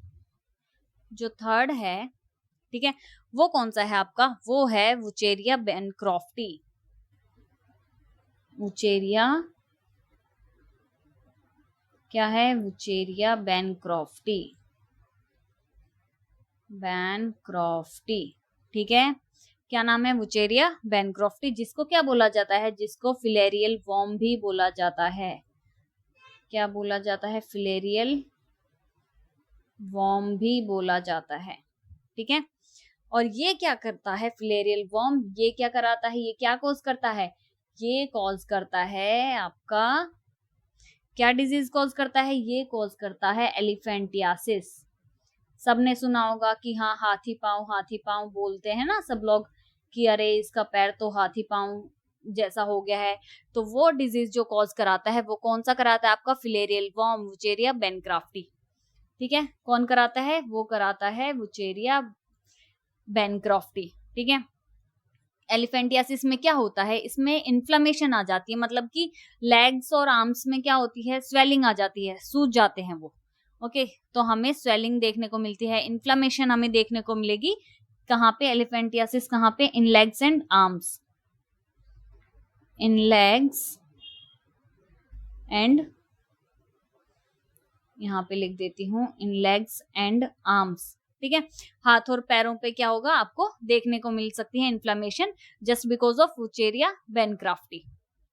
जो थर्ड है, ठीक है, वो कौन सा है आपका, वो है वुचेरिया बैनक्रॉफ्टी। वुचेरिया क्या है, वुचेरिया बैनक्रॉफ्टी, बैनक्रॉफ्टी, ठीक है, क्या नाम है, वुचेरिया बैनक्रॉफ्टी, जिसको क्या बोला जाता है, जिसको फिलेरियल वर्म भी बोला जाता है। क्या बोला जाता है, फिलेरियल वर्म भी बोला जाता है, ठीक है। और ये क्या करता है, फिलेरियल वर्म, ये क्या कराता है, ये क्या कॉज करता है, ये कॉज करता है आपका, क्या डिजीज कॉज करता है, ये कॉज करता है एलिफेंटियासिस। सबने सुना होगा कि हाँ, हाथी पांव बोलते हैं ना सब लोग कि अरे इसका पैर तो हाथी पांव जैसा हो गया है। तो वो डिजीज जो कॉज कराता है वो कौन सा कराता है आपका, फिलेरियल वर्म, वुचेरिया बैनक्रॉफ्टी, ठीक है। कौन कराता है, वो कराता है वुचेरिया बैनक्रॉफ्टी, ठीक है। एलिफेंटियासिस में क्या होता है, इसमें इन्फ्लेमेशन आ जाती है, मतलब कि लेग्स और आर्म्स में क्या होती है, स्वेलिंग आ जाती है, सूज जाते हैं वो, ओके। तो हमें स्वेलिंग देखने को मिलती है, इन्फ्लेमेशन हमें देखने को मिलेगी कहाँ पे, एलिफेंटियासिस कहाँ पे, in legs and arms, in legs and, यहाँ पे लिख देती हूँ, इन लेग्स एंड आर्म्स, ठीक है। हाथ और पैरों पे क्या होगा, आपको देखने को मिल सकती है inflammation, just because of Wuchereria bancrofti,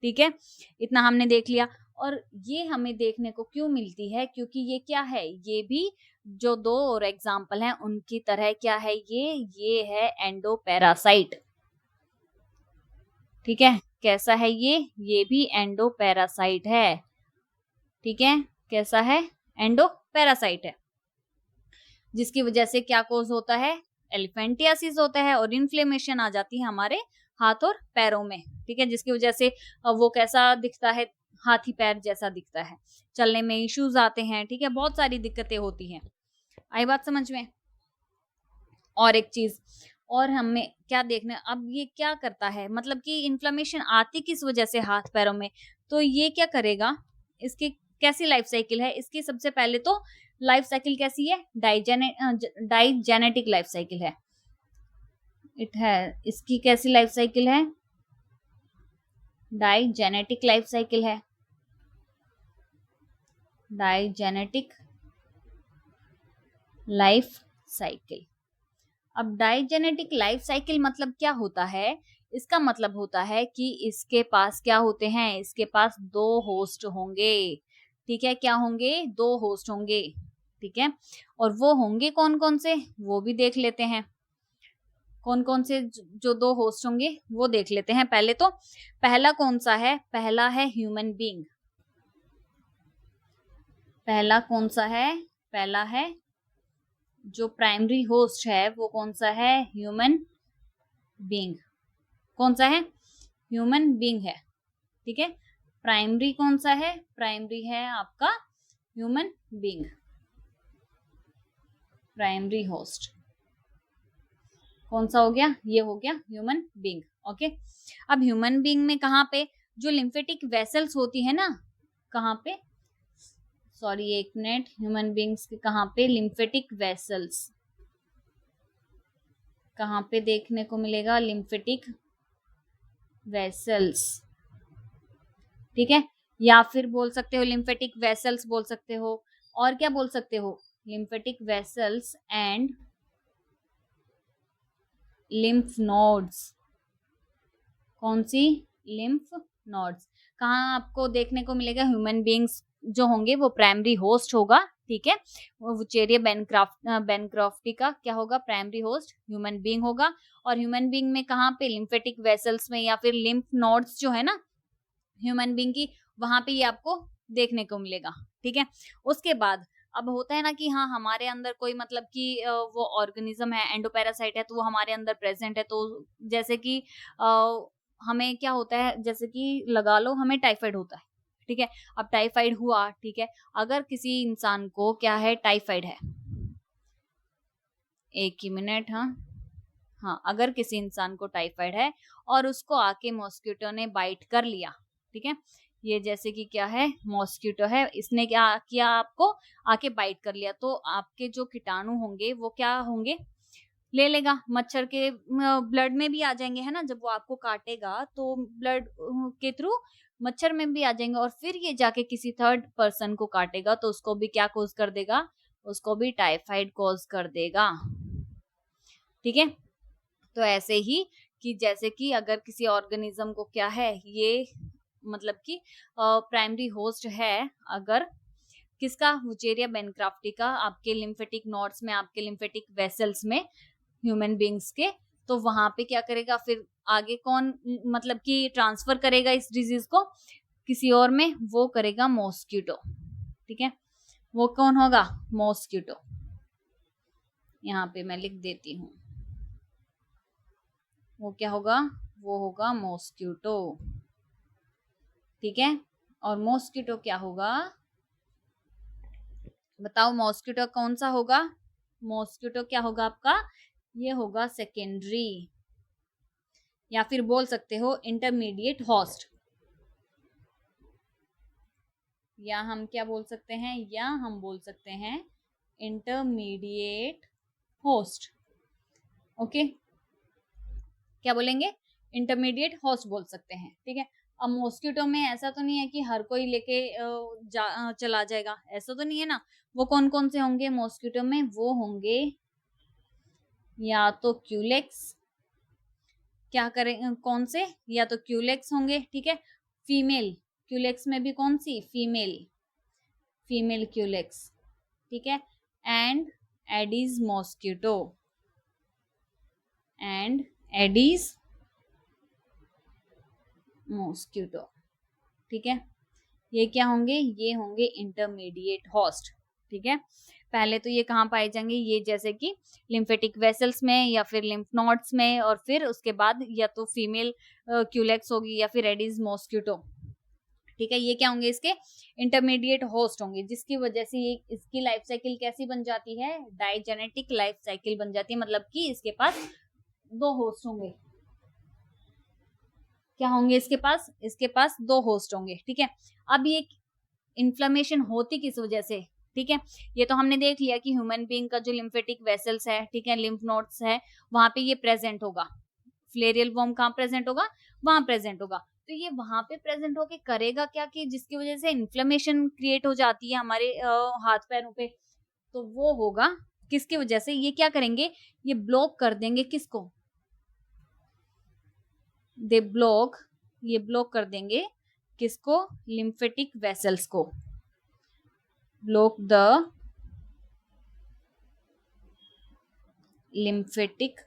ठीक है। इतना हमने देख लिया। और ये हमें देखने को क्यों मिलती है, क्योंकि ये क्या है, ये भी जो दो और एग्जाम्पल हैं उनकी तरह क्या है, ये है एंडोपैरासाइट, ठीक है। कैसा है ये भी एंडोपैरासाइट है, ठीक है। कैसा है, एंडोपैरासाइट है, जिसकी वजह से क्या कोज होता है, एलिफेंटियासिस होता है और इन्फ्लेमेशन आ जाती है हमारे हाथ और पैरों में, ठीक है। जिसकी वजह से वो कैसा दिखता है, हाथी पैर जैसा दिखता है, चलने में इश्यूज आते हैं, ठीक है, बहुत सारी दिक्कतें होती हैं। आई बात समझ में। और एक चीज और हमें क्या देखना, अब ये क्या करता है, मतलब कि इन्फ्लेमेशन आती किस वजह से हाथ पैरों में, तो ये क्या करेगा, इसकी कैसी लाइफ साइकिल है इसकी, सबसे पहले तो लाइफ साइकिल कैसी है, डाइजेनेटिक लाइफ साइकिल है, इट है, इसकी कैसी लाइफ साइकिल है, डाइजेनेटिक लाइफ साइकिल है, डाइजेनेटिक लाइफ साइकिल। अब डाइजेनेटिक लाइफ साइकिल मतलब क्या होता है, इसका मतलब होता है कि इसके पास क्या होते हैं, इसके पास दो होस्ट होंगे, ठीक है, क्या होंगे, दो होस्ट होंगे, ठीक है। और वो होंगे कौन कौन से, वो भी देख लेते हैं, कौन कौन से जो दो होस्ट होंगे वो देख लेते हैं। पहले तो पहला कौन सा है, पहला है ह्यूमन बीइंग, पहला कौन सा है, पहला है जो प्राइमरी होस्ट है वो कौन सा है, ह्यूमन बीइंग, कौन सा है, ह्यूमन बीइंग है, ठीक है। प्राइमरी कौन सा है, प्राइमरी है आपका ह्यूमन बीइंग, प्राइमरी होस्ट कौन सा हो गया, ये हो गया ह्यूमन बीइंग, ओके। अब ह्यूमन बीइंग में कहाँ पे जो लिम्फेटिक वेसल्स होती है ना, कहाँ पे, सॉरी एक मिनट, ह्यूमन बीइंग्स के कहाँ पे, लिम्फेटिक वेसल्स कहाँ पे देखने को मिलेगा, लिम्फेटिक वेसल्स, ठीक है। या फिर बोल सकते हो लिम्फेटिक वेसल्स बोल सकते हो, और क्या बोल सकते हो, lymphatic vessels and lymph nodes, कौन सी, लिम्फ नोड्स। कहाँ आपको देखने को मिलेगा, ह्यूमन बीइंग्स जो होंगे वो प्राइमरी होस्ट होगा, ठीक है। वो वुचेरिया बैनक्रॉफ्टी का क्या होगा, प्राइमरी होस्ट ह्यूमन बीइंग होगा। और ह्यूमन बीइंग में कहाँ पे, लिम्फेटिक वेसल्स में या फिर लिम्फ नोड्स जो है ना ह्यूमन बीइंग की, वहां पे ये आपको देखने को मिलेगा, ठीक है। उसके बाद अब होता है ना कि हाँ हमारे अंदर कोई मतलब कि वो ऑर्गेनिज्म है, एंडोपैरासाइट है, तो वो हमारे अंदर प्रेजेंट है, तो जैसे कि हमें क्या होता है, जैसे कि लगा लो हमें टाइफाइड होता है, ठीक है। अब टाइफाइड हुआ, ठीक है, अगर किसी इंसान को क्या है, टाइफाइड है, एक ही मिनट, हाँ हाँ, अगर किसी इंसान को टाइफाइड है और उसको आके मॉस्किटो ने बाइट कर लिया, ठीक है, ये जैसे कि क्या है, मॉस्किटो है, इसने क्या किया, आपको आके बाइट कर लिया, तो आपके जो कीटाणु होंगे वो क्या होंगे, ले लेगा, मच्छर के ब्लड में भी आ जाएंगे, है ना, जब वो आपको काटेगा तो ब्लड के थ्रू मच्छर में भी आ जाएंगे, और फिर ये जाके किसी थर्ड पर्सन को काटेगा तो उसको भी क्या कॉज कर देगा, उसको भी टाइफाइड कॉज कर देगा। ठीक है, तो ऐसे ही कि जैसे कि अगर किसी ऑर्गेनिज्म को क्या है, ये मतलब कि प्राइमरी होस्ट है, अगर किसका, वुचेरिया बेनक्राफ्टी का, आपके लिम्फेटिक नोड्स में, आपके लिम्फेटिक वेसल्स में ह्यूमन बींग्स के, तो वहां पे क्या करेगा, फिर आगे कौन मतलब कि ट्रांसफर करेगा इस डिजीज को किसी और में, वो करेगा मॉस्किटो। ठीक है, वो कौन होगा, मॉस्किटो। यहाँ पे मैं लिख देती हूँ, वो क्या होगा, वो होगा मॉस्किटो। ठीक है, और मॉस्किटो क्या होगा, बताओ मॉस्किटो कौन सा होगा, मॉस्किटो क्या होगा आपका, ये होगा सेकेंडरी, या फिर बोल सकते हो इंटरमीडिएट होस्ट, या हम क्या बोल सकते हैं, या हम बोल सकते हैं इंटरमीडिएट होस्ट। ओके, क्या बोलेंगे, इंटरमीडिएट होस्ट बोल सकते हैं। ठीक है, अब मॉस्किटो में ऐसा तो नहीं है कि हर कोई लेके चला जाएगा, ऐसा तो नहीं है ना। वो कौन कौन से होंगे मॉस्किटो में, वो होंगे या तो क्यूलेक्स, क्या करें कौन से, या तो क्यूलेक्स होंगे, ठीक है, फीमेल क्यूलेक्स में भी कौन सी, फीमेल, फीमेल क्यूलेक्स, ठीक है, and Aedes mosquito, and Aedes mosquito. ठीक है, ये क्या होंगे, ये होंगे इंटरमीडिएट होस्ट। ठीक है, पहले तो ये कहाँ पाए जाएंगे, ये जैसे कि लिम्फेटिक वेसल्स में या फिर लिम्फ नोड्स में, और फिर उसके बाद या तो फीमेल क्यूलेक्स होगी या फिर एडिस मॉस्किटो। ठीक है, ये क्या होंगे, इसके इंटरमीडिएट होस्ट होंगे, जिसकी वजह से ये इसकी लाइफ साइकिल कैसी बन जाती है, डाइजेनेटिक लाइफ साइकिल बन जाती है, मतलब कि इसके पास दो होस्ट होंगे। क्या होंगे इसके पास दो होस्ट होंगे। ठीक है, अब ये इन्फ्लेमेशन होती किस वजह से, ठीक है, ये तो हमने देख लिया कि ह्यूमन बीइंग का जो लिम्फेटिक वेसल्स है, ठीक है, लिम्फ नोड्स है, वहां पे ये प्रेजेंट होगा, फ्लेरियल वर्म कहाँ प्रेजेंट होगा, वहां प्रेजेंट होगा, तो ये वहां पे प्रेजेंट होके करेगा क्या, कि जिसकी वजह से इन्फ्लेमेशन क्रिएट हो जाती है हमारे हाथ पैरों पे, तो वो होगा किसकी वजह से, ये क्या करेंगे, ये ब्लॉक कर देंगे किसको, दे ब्लॉक, ये ब्लॉक कर देंगे किसको, लिम्फेटिक वेसल्स को, ब्लॉक द लिम्फेटिक,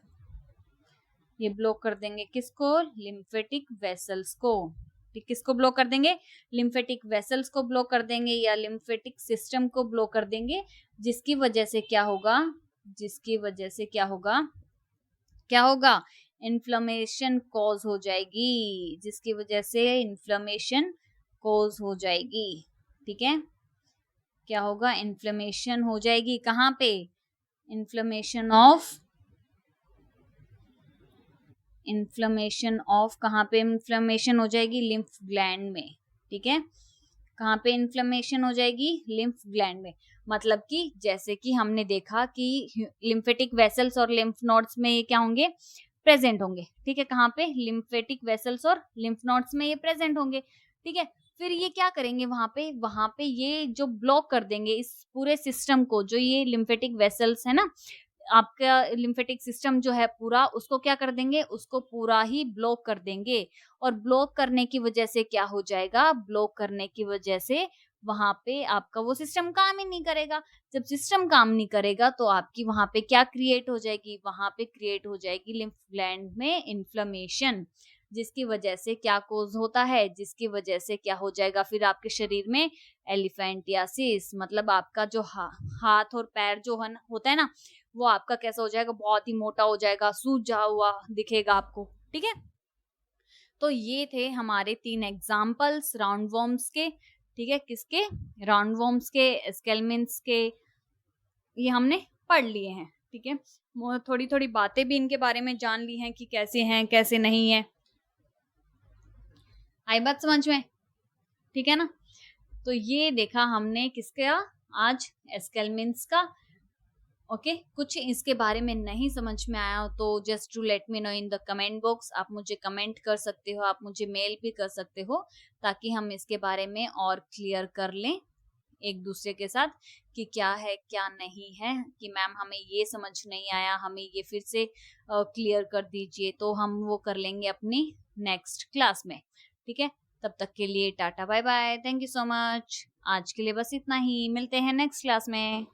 ये ब्लॉक कर देंगे किसको, लिम्फेटिक वेसल्स को। किसको ब्लॉक कर देंगे, लिम्फेटिक वेसल्स को ब्लॉक कर देंगे, या लिम्फेटिक सिस्टम को ब्लॉक कर देंगे, जिसकी वजह से क्या होगा, जिसकी वजह से क्या होगा, क्या होगा, इन्फ्लेमेशन कॉज हो जाएगी, जिसकी वजह से इन्फ्लेमेशन कॉज हो जाएगी। ठीक है, क्या होगा, इन्फ्लेमेशन हो जाएगी, कहाँ पे, इन्फ्लेमेशन ऑफ कहाँ पे इन्फ्लेमेशन हो जाएगी, लिम्फ ग्लैंड में। ठीक है, कहाँ पे इन्फ्लेमेशन हो जाएगी, लिम्फ ग्लैंड में, मतलब कि जैसे कि हमने देखा कि लिम्फेटिक वेसल्स और लिम्फ नोड्स में ये क्या होंगे, प्रेजेंट होंगे। ठीक है, कहाँ पे, लिम्फेटिक वेसल्स और लिम्फ नोड्स में ये प्रेजेंट होंगे। ठीक है, फिर ये क्या करेंगे, वहां पे ये जो ब्लॉक कर देंगे इस पूरे सिस्टम को, जो ये लिम्फेटिक वेसल्स है ना, आपका लिम्फेटिक सिस्टम जो है पूरा, उसको क्या कर देंगे, उसको पूरा ही ब्लॉक कर देंगे, और ब्लॉक करने की वजह से क्या हो जाएगा, ब्लॉक करने की वजह से वहां पे आपका वो सिस्टम काम ही नहीं करेगा। जब सिस्टम काम नहीं करेगा तो आपकी वहां पे क्या क्रिएट हो जाएगी, वहां पे क्रिएट हो जाएगी लिम्फ ग्लैंड में इन्फ्लेमेशन, जिसकी वजह से क्या कोज होता है, जिसकी वजह से क्या हो जाएगा, फिर आपके शरीर में एलिफेंटियासिस, मतलब आपका जो हाथ और पैर जो होता है ना, वो आपका कैसा हो जाएगा, बहुत ही मोटा हो जाएगा, सूजा हुआ दिखेगा आपको। ठीक है, तो ये थे हमारे 3 एग्जाम्पल्स राउंड वॉर्म्स के। ठीक है, किसके, राउंड वॉर्म्स के, स्केलमिन्स के, ये हमने पढ़ लिए हैं। ठीक है, थोड़ी थोड़ी बातें भी इनके बारे में जान ली हैं कि कैसे हैं कैसे नहीं है। आई बात समझ में, ठीक है ना। तो ये देखा हमने किसका, आज एस्केलमेंट्स का। ओके कुछ इसके बारे में नहीं समझ में आया हो तो just to let me know in the comment box, आप मुझे कमेंट कर सकते हो, आप मुझे मेल भी कर सकते हो, ताकि हम इसके बारे में और क्लियर कर लें एक दूसरे के साथ कि क्या है क्या नहीं है, कि मैम हमें ये समझ नहीं आया, हमें ये फिर से क्लियर कर दीजिए, तो हम वो कर लेंगे अपनी नेक्स्ट क्लास में। ठीक है, तब तक के लिए tata bye bye, thank you so much. आज के लिए बस इतना ही, मिलते हैं नेक्स्ट क्लास में।